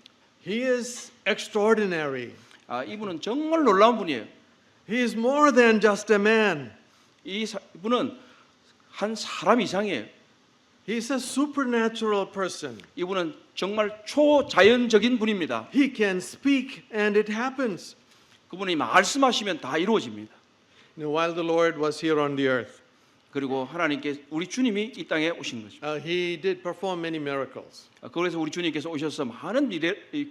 He is extraordinary. 이분은 정말 놀라운 분이에요. He is more than just a man. 이분은 한 사람 이상이에요. He is a supernatural person. 이분은 정말 초자연적인 분입니다. He can speak and it happens. 그분이 말씀하시면 다 이루어집니다. While the Lord was here on the earth, 그리고 하나님께 우리 주님이 이 땅에 오신 거죠. He did perform many miracles. 그래서 우리 주님께서 오셔서 많은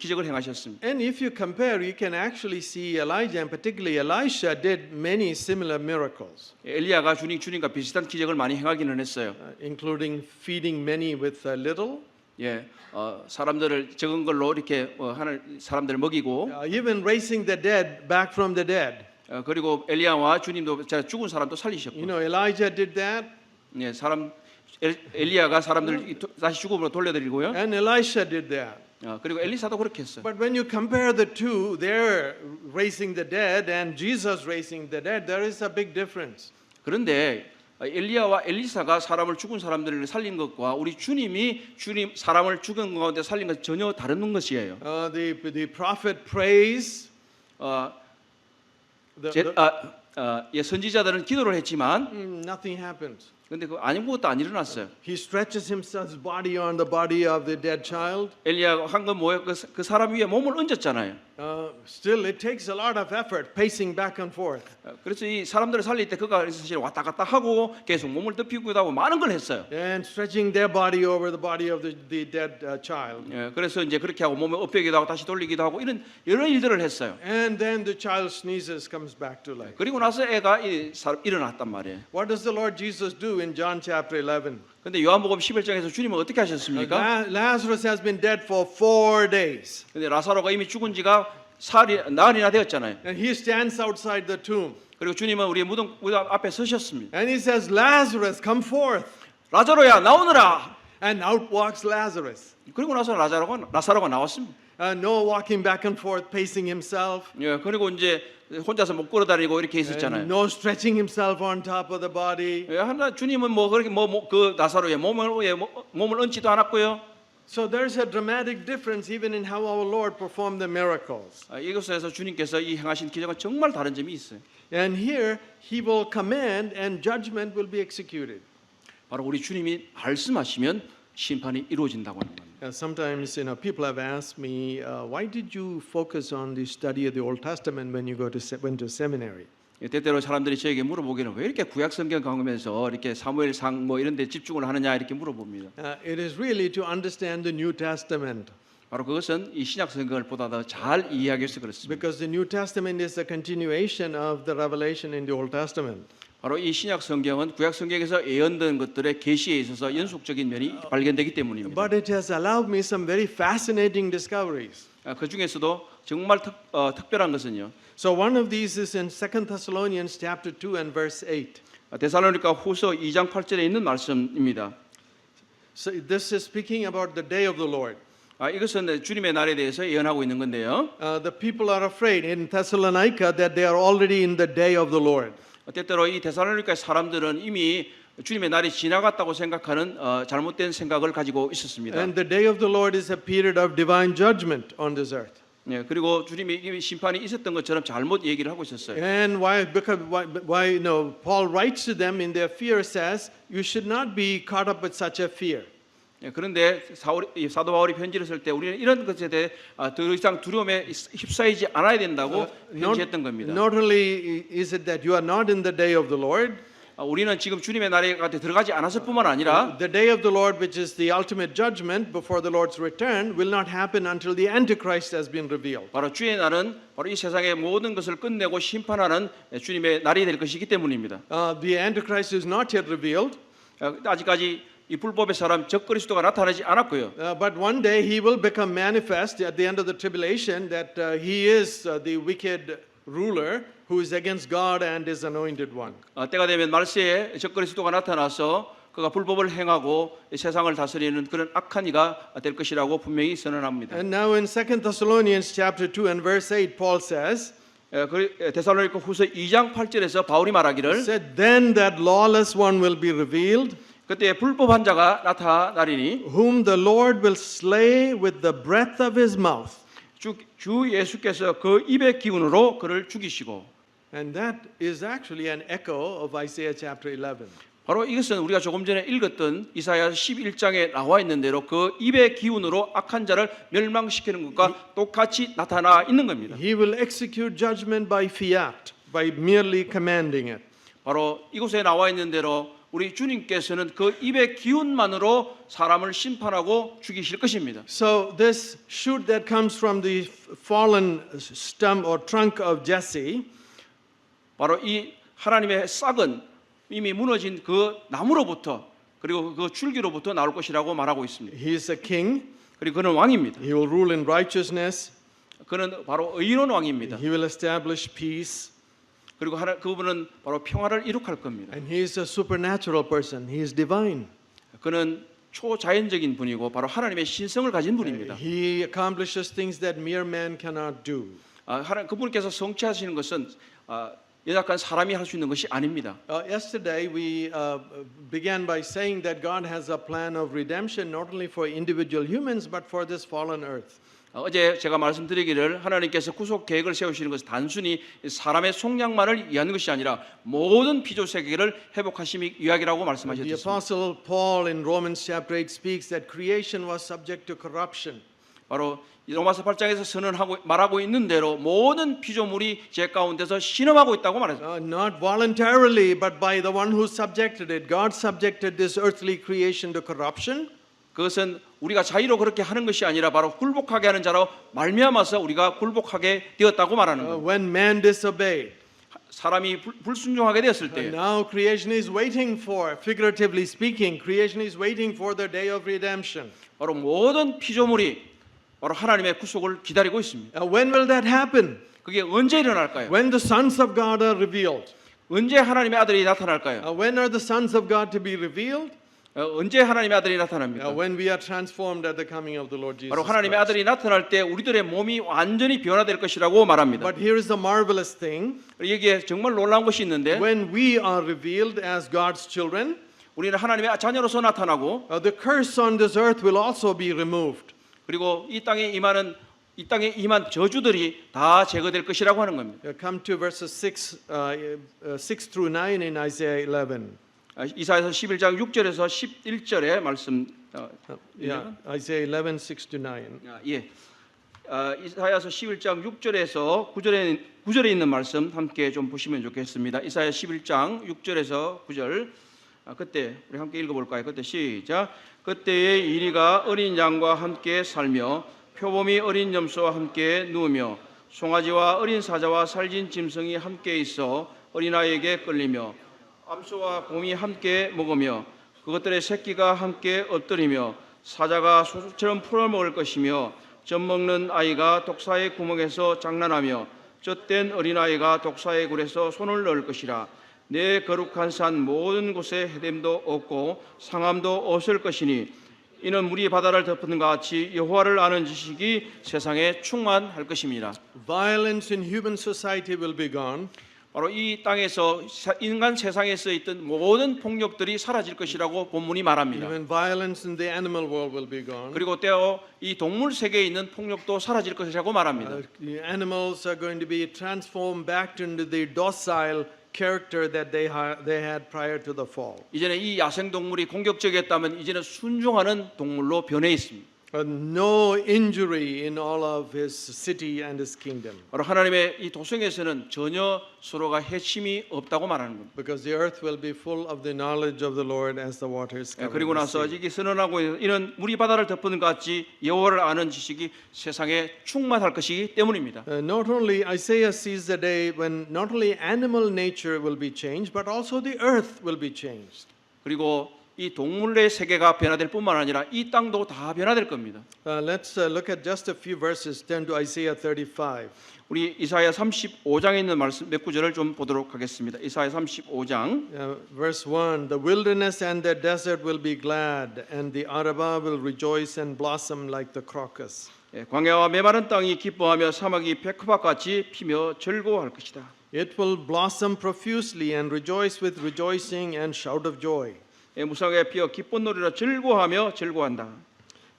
기적을 행하셨습니다. And if you compare, you can actually see Elijah, and particularly Elisha, did many similar miracles, 엘리야가 주님과 비슷한 기적을 많이 행하기는 했어요. including feeding many with little, 사람들을 적은 걸로 이렇게 사람들을 먹이고, even raising the dead back from the dead. 그리고 엘리야와 주님도 죽은 사람도 살리셨고, You know, Elijah did that, 엘리야가 사람들 다시 죽음으로 돌려드리고요. and Elisha did that. 그리고 엘리사도 그렇게 했어요. But when you compare the two, their raising the dead and Jesus raising the dead, there is a big difference. 그런데 엘리야와 엘리사가 죽은 사람들을 살린 것과 우리 주님이 사람을 죽은 가운데 살린 것 전혀 다른 것이에요. The prophet prays. 선지자들은 기도를 했지만 Nothing happened. 근데 아무것도 안 일어났어요. He stretches himself's body on the body of the dead child. 엘리야가 한 건 뭐예요? 그 사람 위에 몸을 얹었잖아요. Still, it takes a lot of effort, pacing back and forth. 그래서 이 사람들을 살릴 때 그가 사실 왔다 갔다 하고 계속 몸을 덮이기도 하고 많은 걸 했어요. And stretching their body over the body of the dead child. 그래서 이제 그렇게 하고 몸을 엎드기도 하고 다시 돌리기도 하고 이런 여러 일들을 했어요. And then the child sneezes, comes back to life. 그리고 나서 애가 일어났단 말이에요. What does the Lord Jesus do in John chapter 11? 근데 요한복음 11장에서 주님은 어떻게 하셨습니까? Lazarus has been dead for 4 days. 근데 라사로가 이미 죽은 지가 나흘이나 되었잖아요. And he stands outside the tomb. 그리고 주님은 우리의 무덤 앞에 서셨습니다. And he says, Lazarus, come forth. 라자로야 나오너라. And out walks Lazarus. 그리고 나서 라사로가 나왔습니다. No walking back and forth, pacing himself. 그리고 이제 혼자서 못 걸어다니고 이렇게 And 있었잖아요. no stretching himself on top of the body. 하나 주님은 그렇게 그 나사로의 몸을 얹지도 않았고요. So there's a dramatic difference even in how our Lord performed the miracles. 이것에서 주님께서 이 행하신 기적은 정말 다른 점이 있어요. And here he will command and judgment will be executed. 바로 우리 주님이 말씀하시면 심판이 이루어진다고 하는 겁니다. Sometimes people have asked me, why did you focus on the study of the Old Testament when you went to seminary? 때때로 사람들이 저에게 물어보기는 왜 이렇게 구약 성경 강의하면서 이렇게 사무엘상 이런 데 집중을 하느냐 이렇게 물어봅니다. It is really to understand the New Testament. 바로 그것은 이 신약 성경을 보다 더 잘 이해하기 위해서 그렇습니다. Because the New Testament is a continuation of the revelation in the Old Testament. 바로 이 신약 성경은 구약 성경에서 예언된 것들의 계시에 있어서 연속적인 면이 발견되기 때문입니다. But it has allowed me some very fascinating discoveries. 그 중에서도 정말 특별한 것은요. So one of these is in 2 Thessalonians chapter 2 and verse 8. 데살로니가 후서 2장 8절에 있는 말씀입니다. So this is speaking about the day of the Lord. 이것은 주님의 날에 대해서 예언하고 있는 건데요. The people are afraid in Thessalonica that they are already in the day of the Lord. 때때로 이 데살로니가 사람들은 이미 주님의 날이 지나갔다고 생각하는 잘못된 생각을 가지고 있었습니다. And the day of the Lord is a period of divine judgment on this earth. 그리고 주님이 이미 심판이 있었던 것처럼 잘못 얘기를 하고 있었어요. And why Paul writes to them in their fear says you should not be caught up with such a fear. 그런데 사도 바울이 편지를 쓸 때 우리는 이런 것에 대해 더 이상 두려움에 휩싸이지 않아야 된다고 편지했던 겁니다. Not only is it that you are not in the day of the Lord, 우리는 지금 주님의 날에 들어가지 않았을 뿐만 아니라 the day of the Lord, which is the ultimate judgment before the Lord's return, will not happen until the Antichrist has been revealed. 바로 주의 날은 바로 이 세상의 모든 것을 끝내고 심판하는 주님의 날이 될 것이기 때문입니다. The Antichrist is not yet revealed. 아직까지 이 불법의 사람 적그리스도가 나타나지 않았고요. But one day he will become manifest at the end of the tribulation that he is the wicked ruler who is against God and His anointed one. 때가 되면 말세에 적그리스도가 나타나서 그가 불법을 행하고 세상을 다스리는 그런 악한 이가 될 것이라고 분명히 선언합니다. And now in 2 Thessalonians chapter 2 and verse 8, Paul says, 데살로니가 후서 2장 8절에서 바울이 말하기를 said, then that lawless one will be revealed, 그때 불법한 자가 나타나리니 whom the Lord will slay with the breath of His mouth. 주 예수께서 그 입의 기운으로 그를 죽이시고. And that is actually an echo of Isaiah chapter 11. 바로 이것은 우리가 조금 전에 읽었던 이사야 11장에 나와 있는 대로 그 입의 기운으로 악한 자를 멸망시키는 것과 똑같이 나타나 있는 겁니다. He will execute judgment by fiat, by merely commanding it. 바로 이곳에 나와 있는 대로 우리 주님께서는 그 입의 기운만으로 사람을 심판하고 죽이실 것입니다. So this shoot that comes from the fallen stump or trunk of Jesse, 바로 이 하나님의 싹은 이미 무너진 그 나무로부터 그리고 그 줄기로부터 나올 것이라고 말하고 있습니다. he is a king. 그리고 그는 왕입니다. He will rule in righteousness. 그는 바로 의로운 왕입니다. He will establish peace. 그리고 그분은 바로 평화를 이룩할 겁니다. And he is a supernatural person. He is divine. 그는 초자연적인 분이고 바로 하나님의 신성을 가진 분입니다. He accomplishes things that mere man cannot do. 그분께서 성취하시는 것은 연약한 사람이 할 수 있는 것이 아닙니다. Yesterday we began by saying that God has a plan of redemption not only for individual humans but for this fallen earth. 어제 제가 말씀드리기를 하나님께서 구속 계획을 세우시는 것은 단순히 사람의 속량만을 위한 것이 아니라 모든 피조 세계를 회복하심이 위하기라고 The 말씀하셨습니다. apostle Paul in Romans chapter 8 speaks that creation was subject to corruption. 바로 로마서 8장에서 말하고 있는 대로 모든 피조물이 죄 가운데서 신음하고 있다고 말했습니다. Not voluntarily but by the one who subjected it. God subjected this earthly creation to corruption. 그것은 우리가 자의로 그렇게 하는 것이 아니라 바로 굴복하게 하는 자로 말미암아서 우리가 굴복하게 되었다고 말하는 겁니다. When man disobeyed. 사람이 불순종하게 되었을 때 Now creation is waiting for, figuratively speaking, creation is waiting for the day of redemption. 바로 모든 피조물이 바로 하나님의 구속을 기다리고 있습니다. When will that happen? 그게 언제 일어날까요? When the sons of God are revealed. 언제 하나님의 아들이 나타날까요? When are the sons of God to be revealed? 언제 하나님의 아들이 나타납니까? When we are transformed at the coming of the Lord Jesus 바로 하나님의 Christ. 아들이 나타날 때 우리들의 몸이 완전히 변화될 것이라고 말합니다. But here is the marvelous thing. 여기에 정말 놀라운 것이 있는데 When we are revealed as God's children, 우리는 하나님의 자녀로서 나타나고 the curse on this earth will also be removed. 그리고 이 땅에 임한 저주들이 다 제거될 것이라고 하는 겁니다. Come to verses 6 through 9 in Isaiah 11. 이사야서 11장 6절에서 11절의 말씀. Yeah, Isaiah 11, 6 to 9. 예. 이사야서 11장 6절에서 9절에 있는 말씀 함께 좀 보시면 좋겠습니다. 이사야 11장 6절에서 9절. 그때 우리 함께 읽어볼까요? 그때 시작. 그때의 이리가 어린 양과 함께 살며 표범이 어린 염소와 함께 누우며 송아지와 어린 사자와 살진 짐승이 함께 있어 어린아이에게 끌리며 암소와 곰이 함께 먹으며 그것들의 새끼가 함께 엎드리며 사자가 소수처럼 풀어먹을 것이며 젖먹는 아이가 독사의 구멍에서 장난하며 젖된 어린아이가 독사의 굴에서 손을 넣을 것이라. 내 거룩한 산 모든 곳에 해됨도 없고 상함도 없을 것이니 이는 물이 바다를 덮는 것 같이 여호와를 아는 지식이 세상에 충만할 것입니다. Violence in human society will be gone. 바로 이 땅에서 인간 세상에서 있던 모든 폭력들이 사라질 것이라고 본문이 말합니다. Even violence in the animal world will be gone. 그리고 또 이 동물 세계에 있는 폭력도 사라질 것이라고 말합니다. The animals are going to be transformed back into the docile character that they had prior to the fall. 이제는 이 야생 동물이 공격적이었다면 이제는 순종하는 동물로 변해 있습니다. No injury in all of his city and his kingdom. 바로 하나님의 이 도성에서는 전혀 서로가 해침이 없다고 말하는 겁니다. Because the earth will be full of the knowledge of the Lord as the waters cover 그리고 the 나서 sea. 이게 선언하고 있는 이런 물이 바다를 덮는 것 같이 여호와를 아는 지식이 세상에 충만할 것이기 때문입니다. Not only Isaiah sees the day when not only animal nature will be changed, but also the earth will be changed. 그리고 이 동물의 세계가 변화될 뿐만 아니라 이 땅도 다 변화될 겁니다. Let's look at just a few verses. Turn to Isaiah 35. 우리 이사야 35장에 있는 말씀 몇 구절을 좀 보도록 하겠습니다. 이사야 35장 Verse 1, The wilderness and the desert will be glad, and the Arabah will rejoice and blossom like the crocus. 광야와 메마른 땅이 기뻐하며 사막이 백합같이 피며 즐거워할 것이다. It will blossom profusely and rejoice with rejoicing and shout of joy. 무성하게 피어 기쁜 노래로 즐거워하며 즐거워한다.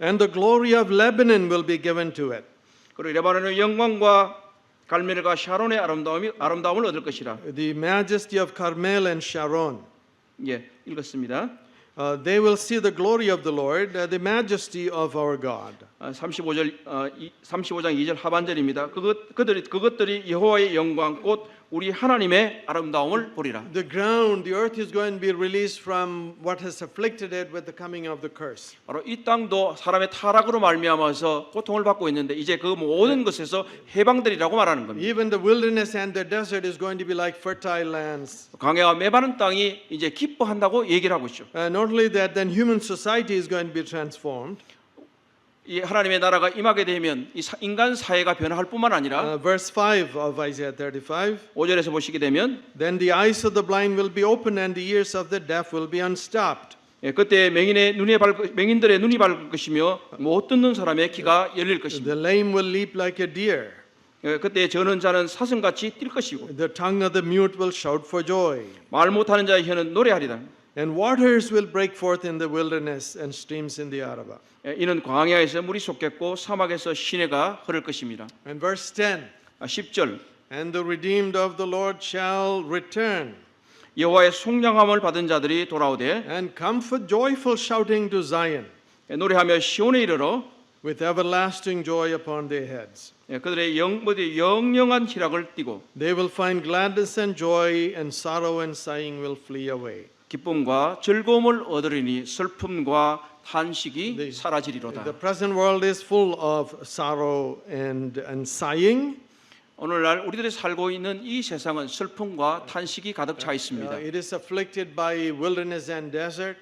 And the glory of Lebanon will be given to it. 그리고 레바논의 영광과 갈멜과 샤론의 아름다움을 얻을 것이라. The majesty of Carmel and Sharon. 예, 읽었습니다. They will see the glory of the Lord, the majesty of our God. 35장 2절 하반절입니다. 그것들이 여호와의 영광 곧 우리 하나님의 아름다움을 보리라. The ground, the earth is going to be released from what has afflicted it with the coming of the curse. 바로 이 땅도 사람의 타락으로 말미암아서 고통을 받고 있는데 이제 그 모든 것에서 해방되리라고 말하는 겁니다. Even the wilderness and the desert is going to be like fertile lands. 광야와 메마른 땅이 이제 기뻐한다고 얘기를 하고 있죠. Not only that, then human society is going to be transformed. 이 하나님의 나라가 임하게 되면 이 인간 사회가 변화할 뿐만 아니라 Verse 5 of Isaiah 35. 5절에서 보시게 되면 Then the eyes of the blind will be opened and the ears of the deaf will be unstopped. 그때 맹인들의 눈이 밝을 것이며 못 듣는 사람의 귀가 열릴 것입니다. The lame will leap like a deer. 그때 저는 자는 사슴같이 뛸 것이고 The tongue of the mute will shout for joy. 말 못하는 자의 혀는 노래하리라. And waters will break forth in the wilderness and streams in the Arabah. 이는 광야에서 물이 솟겠고 사막에서 시내가 흐를 것입니다. And verse 10. 10절 And the redeemed of the Lord shall return 여호와의 속량함을 받은 자들이 돌아오되 and come for joyful shouting to Zion 노래하며 시온에 이르러 with everlasting joy upon their heads. 그들의 영영한 희락을 띠고 They will find gladness and joy, and sorrow and sighing will flee away. 기쁨과 즐거움을 얻으리니 슬픔과 탄식이 사라지리로다. The present world is full of sorrow and sighing. 오늘날 우리들이 살고 있는 이 세상은 슬픔과 탄식이 가득 차 있습니다. It is afflicted by wilderness and desert.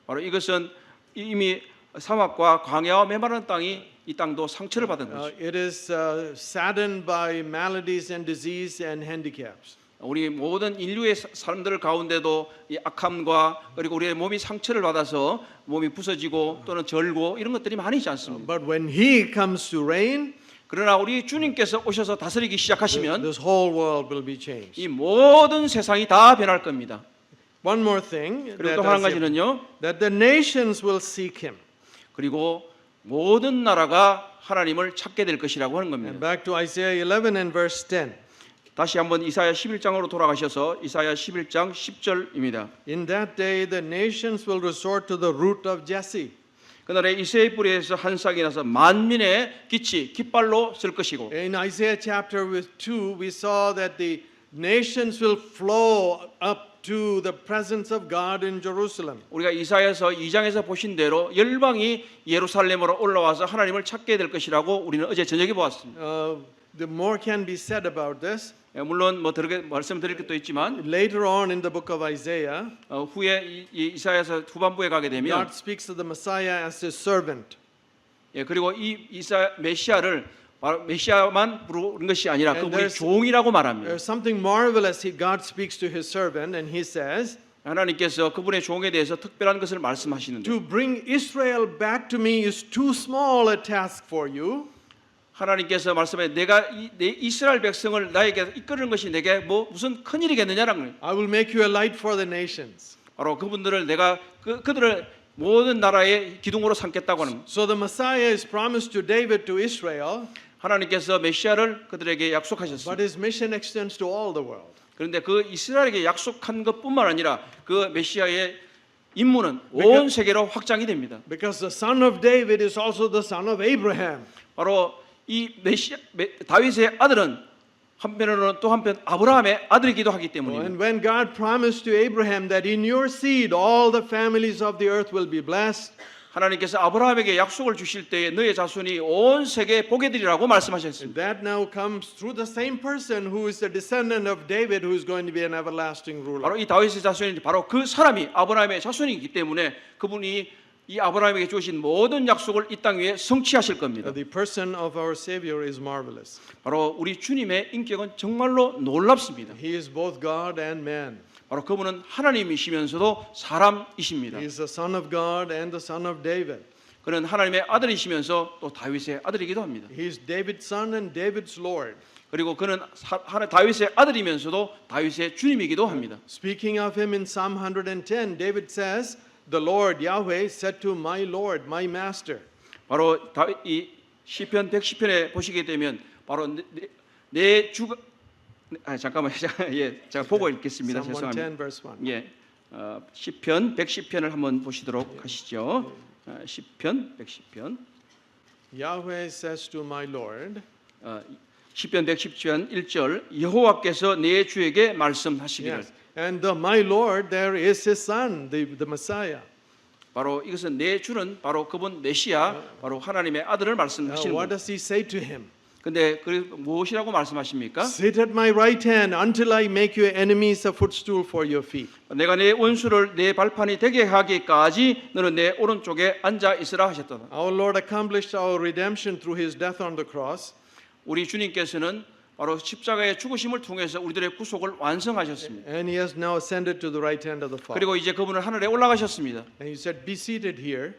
바로 이것은 이미 사막과 광야와 메마른 땅이 이 땅도 상처를 받은 것이죠. It is saddened by maladies and disease and handicaps. 우리 모든 인류의 사람들 가운데도 이 악함과 그리고 우리의 몸이 상처를 받아서 몸이 부서지고 또는 절고 이런 것들이 많이 있지 않습니까? But when He comes to reign, 그러나 우리 주님께서 오셔서 다스리기 시작하시면 this whole world will be changed. 이 모든 세상이 다 변할 겁니다. One more thing 그리고 또 한 가지는요. that the nations will seek Him. 그리고 모든 나라가 하나님을 찾게 될 것이라고 하는 And 겁니다. back to Isaiah 11 and verse 10. 다시 한번 이사야 11장으로 돌아가셔서 이사야 11장 10절입니다. In that day the nations will resort to the root of Jesse. 그날에 이새의 뿌리에서 한 싹이 나서 만민의 빛이 깃발로 쓸 것이고 In Isaiah chapter 2 we saw that the nations will flow up to the presence of God in Jerusalem. 우리가 이사야서 2장에서 보신 대로 열방이 예루살렘으로 올라와서 하나님을 찾게 될 것이라고 우리는 어제 저녁에 보았습니다. The more can be said about this. 물론 뭐 말씀드릴 것도 있지만 Later on in the book of Isaiah, 후에 이사야서 후반부에 가게 되면 God speaks of the Messiah as His servant. 그리고 이 메시아를 바로 메시아만 부르는 것이 아니라 And 그분이 종이라고 말합니다. There's something marvelous. God speaks to His servant and He says, 하나님께서 그분의 종에 대해서 특별한 것을 말씀하시는데 To bring Israel back to me is too small a task for you. 하나님께서 말씀해 내가 내 이스라엘 백성을 나에게 이끄는 것이 내게 뭐 무슨 큰 일이겠느냐라는 거예요. I will make you a light for the nations. 바로 그분들을 내가 그들을 모든 나라의 기둥으로 삼겠다고 하는 거예요. So the Messiah is promised to David, to Israel, 하나님께서 메시아를 그들에게 약속하셨습니다. but His mission extends to all the world. 그런데 그 이스라엘에게 약속한 것뿐만 아니라 그 메시아의 임무는 온 세계로 확장이 됩니다. Because the son of David is also the son of Abraham. 바로 이 다윗의 아들은 한편으로는 또 한편 아브라함의 아들이기도 하기 때문입니다. And when God promised to Abraham that in your seed all the families of the earth will be blessed, 하나님께서 아브라함에게 약속을 주실 때에 너의 자손이 온 세계에 보게 되리라고 말씀하셨습니다. That now comes through the same person who is the descendant of David, who is going to be an everlasting ruler. 바로 이 다윗의 자손이 바로 그 사람이 아브라함의 자손이기 때문에 그분이 이 아브라함에게 주신 모든 약속을 이 땅 위에 성취하실 겁니다. The person of our Savior is marvelous. 바로 우리 주님의 인격은 정말로 놀랍습니다. He is both God and man. 바로 그분은 하나님이시면서도 사람이십니다. He is the Son of God and the Son of David. 그는 하나님의 아들이시면서 또 다윗의 아들이기도 합니다. He is David's son and David's Lord. 그리고 그는 다윗의 아들이면서도 다윗의 주님이기도 합니다. Speaking of him in Psalm 110, David says, "The Lord Yahweh said to my Lord, my Master." 바로 이 시편 110편에 보시게 되면 바로 내 주가 잠깐만요. 예, 제가 보고 읽겠습니다. Psalm 죄송합니다. 110, verse 1. 예, 시편 110편을 한번 보시도록 하시죠. 시편 110편. Yahweh says to my Lord, 시편 110편 1절 여호와께서 내 주에게 말씀하시기를. yes, and the my Lord there is his son, the Messiah. 바로 이것은 내 주는 바로 그분 메시아, 바로 하나님의 아들을 말씀하시는 What 겁니다. does he say to him? 근데 그 무엇이라고 말씀하십니까? Sit at my right hand until I make your enemies a footstool for your feet. 내가 내 원수를 내 발판이 되게 하기까지 너는 내 오른쪽에 앉아 있으라 하셨다. Our Lord accomplished our redemption through his death on the cross. 우리 주님께서는 바로 십자가의 죽으심을 통해서 우리들의 구속을 완성하셨습니다. And he has now ascended to the right hand of the Father. 그리고 이제 그분은 하늘에 올라가셨습니다. And he said, be seated here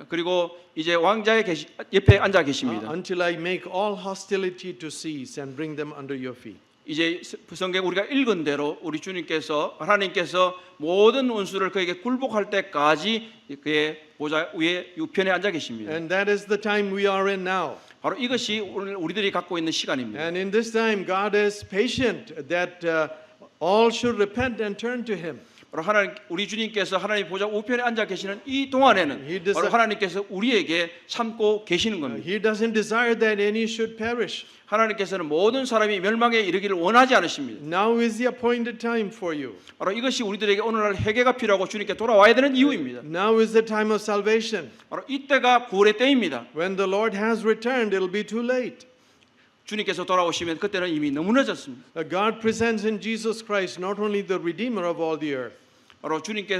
그리고 이제 왕자의 옆에 앉아 계십니다. until I make all hostility to cease and bring them under your feet. 이제 성경 우리가 읽은 대로 우리 주님께서 하나님께서 모든 원수를 그에게 굴복할 때까지 그의 보좌 위에 우편에 앉아 계십니다. And that is the time we are in now. 바로 이것이 오늘 우리들이 갖고 있는 시간입니다. And in this time, God is patient that all should repent and turn to him. 바로 하나님 우리 주님께서 하나님 보좌 우편에 앉아 계시는 이 동안에는 바로 하나님께서 우리에게 참고 계시는 겁니다. He doesn't desire that any should perish. 하나님께서는 모든 사람이 멸망에 이르기를 원하지 않으십니다. Now is the appointed time for you. 바로 이것이 우리들에게 오늘날 회개가 필요하고 주님께 돌아와야 되는 이유입니다. Now is the time of salvation. 바로 이때가 구원의 때입니다. When the Lord has returned, it'll be too late. 주님께서 돌아오시면 그때는 이미 너무 늦었습니다. God presents in Jesus Christ not only the Redeemer of all the earth, 바로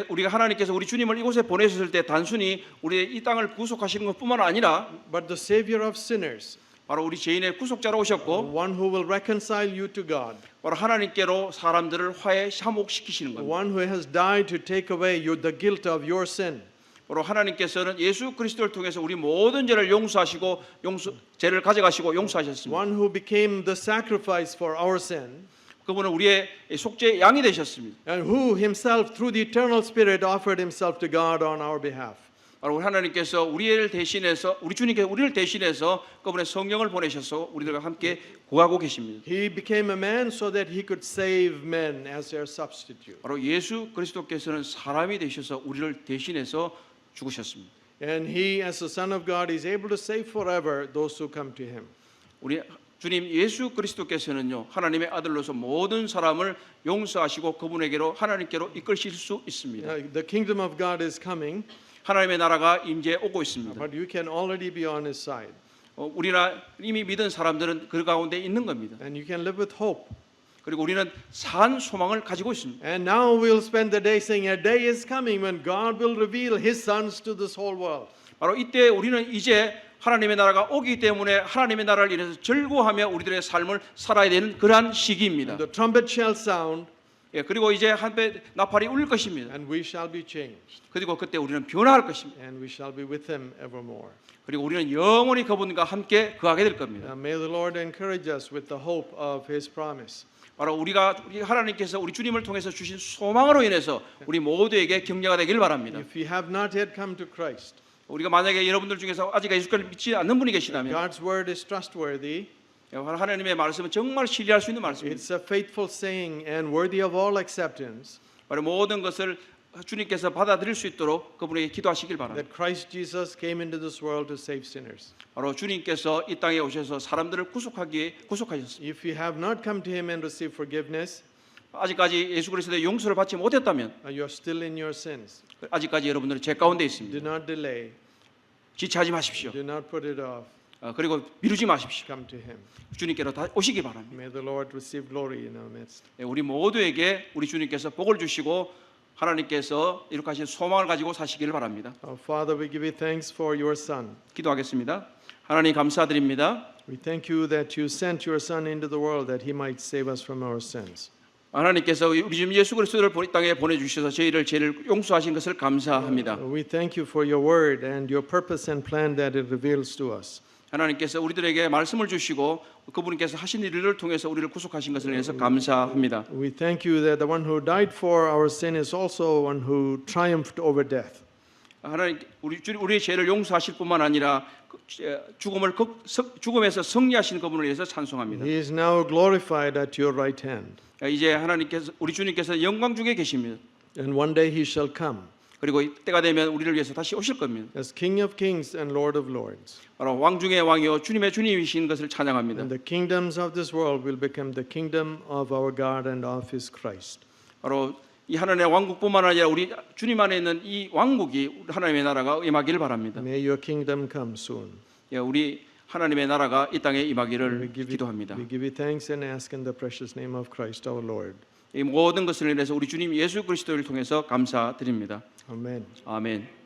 우리가 하나님께서 우리 주님을 이곳에 보내셨을 때 단순히 우리의 이 땅을 구속하시는 것뿐만 아니라 but the Savior of sinners, 바로 우리 죄인의 구속자로 오셨고 one who will reconcile you to God, 바로 하나님께로 사람들을 화해시키시는 겁니다. one who has died to take away the guilt of your sin. 바로 하나님께서는 예수 그리스도를 통해서 우리 모든 죄를 용서하시고 죄를 가져가시고 용서하셨습니다. One who became the sacrifice for our sin, 그분은 우리의 속죄의 양이 되셨습니다. and who himself through the eternal Spirit offered himself to God on our behalf. 바로 하나님께서 우리 주님께서 우리를 대신해서 그분의 성령을 보내셔서 우리들과 함께 구하고 계십니다. He became a man so that he could save men as their substitute. 바로 예수 그리스도께서는 사람이 되셔서 우리를 대신해서 죽으셨습니다. And he, as the Son of God, is able to save forever those who come to him. 우리 주님 예수 그리스도께서는요 하나님의 아들로서 모든 사람을 용서하시고 그분에게로 하나님께로 이끌실 수 있습니다. The kingdom of God is coming, 하나님의 나라가 임재 오고 있습니다. but you can already be on his side. 우리나 이미 믿은 사람들은 그 가운데 있는 겁니다. And you can live with hope. 그리고 우리는 산 소망을 가지고 있습니다. And now we'll spend the day saying, a day is coming when God will reveal his sons to this whole world. 바로 이때 우리는 이제 하나님의 나라가 오기 때문에 하나님의 나라를 인해서 즐거워하며 우리들의 삶을 살아야 되는 그러한 시기입니다. The trumpet shall sound, 예, 그리고 이제 한배 나팔이 울릴 것입니다. and we shall be changed, 그리고 그때 우리는 변화할 것입니다. and we shall be with him evermore. 그리고 우리는 영원히 그분과 함께 거하게 될 겁니다. May the Lord encourage us with the hope of his promise. 바로 우리 하나님께서 우리 주님을 통해서 주신 소망으로 인해서 우리 모두에게 격려가 되길 바랍니다. If you have not yet come to Christ, 우리가 만약에 여러분들 중에서 아직 예수를 믿지 않는 분이 계시다면 God's word is trustworthy. 하나님의 말씀은 정말 신뢰할 수 있는 말씀입니다. It's a faithful saying and worthy of all acceptance. 바로 모든 것을 주님께서 받아들일 수 있도록 그분에게 기도하시길 바랍니다. That Christ Jesus came into this world to save sinners. 바로 주님께서 이 땅에 오셔서 사람들을 구속하셨습니다. If you have not come to him and received forgiveness, 아직까지 예수 그리스도의 용서를 받지 못했다면 you are still in your sins. 아직까지 여러분들은 죄 가운데 있습니다. Do not delay. 지체하지 마십시오. Do not put it off. 그리고 미루지 마십시오. Come to Him. 주님께로 다 오시기 바랍니다. May the Lord receive glory in our midst. 우리 모두에게 우리 주님께서 복을 주시고 하나님께서 이룩 하신 소망을 가지고 사시기를 바랍니다. Our Father, we give you thanks for your Son. 기도하겠습니다. 하나님 감사드립니다. We thank you that you sent your Son into the world that He might save us from our sins. 하나님께서 우리 주님 예수 그리스도를 이 땅에 보내주셔서 저희를 죄를 용서하신 것을 감사합니다. We thank you for your word and your purpose and plan that it reveals to us. 하나님께서 우리들에게 말씀을 주시고 그분께서 하신 일을 통해서 우리를 구속하신 것을 위해서 감사합니다. We thank you that the one who died for our sin is also one who triumphed over death. 하나님 우리의 죄를 용서하실 뿐만 아니라 죽음에서 승리하신 그분을 위해서 찬송합니다. He is now glorified at your right hand. 이제 하나님께서 우리 주님께서 영광 중에 계십니다. And one day He shall come 그리고 때가 되면 우리를 위해서 다시 오실 겁니다. as King of kings and Lord of lords. 바로 왕 중의 왕이요 주님의 주님이신 것을 찬양합니다. And the kingdoms of this world will become the kingdom of our God and of His Christ. 바로 이 하나님의 왕국뿐만 아니라 우리 주님 안에 있는 이 왕국이 하나님의 나라가 임하기를 바랍니다. May your kingdom come soon. 우리 하나님의 나라가 이 땅에 임하기를 기도합니다. We give you thanks and ask in the precious name of Christ our Lord. 이 모든 것을 인해서 우리 주님 예수 그리스도를 통해서 감사드립니다. Amen. 아멘.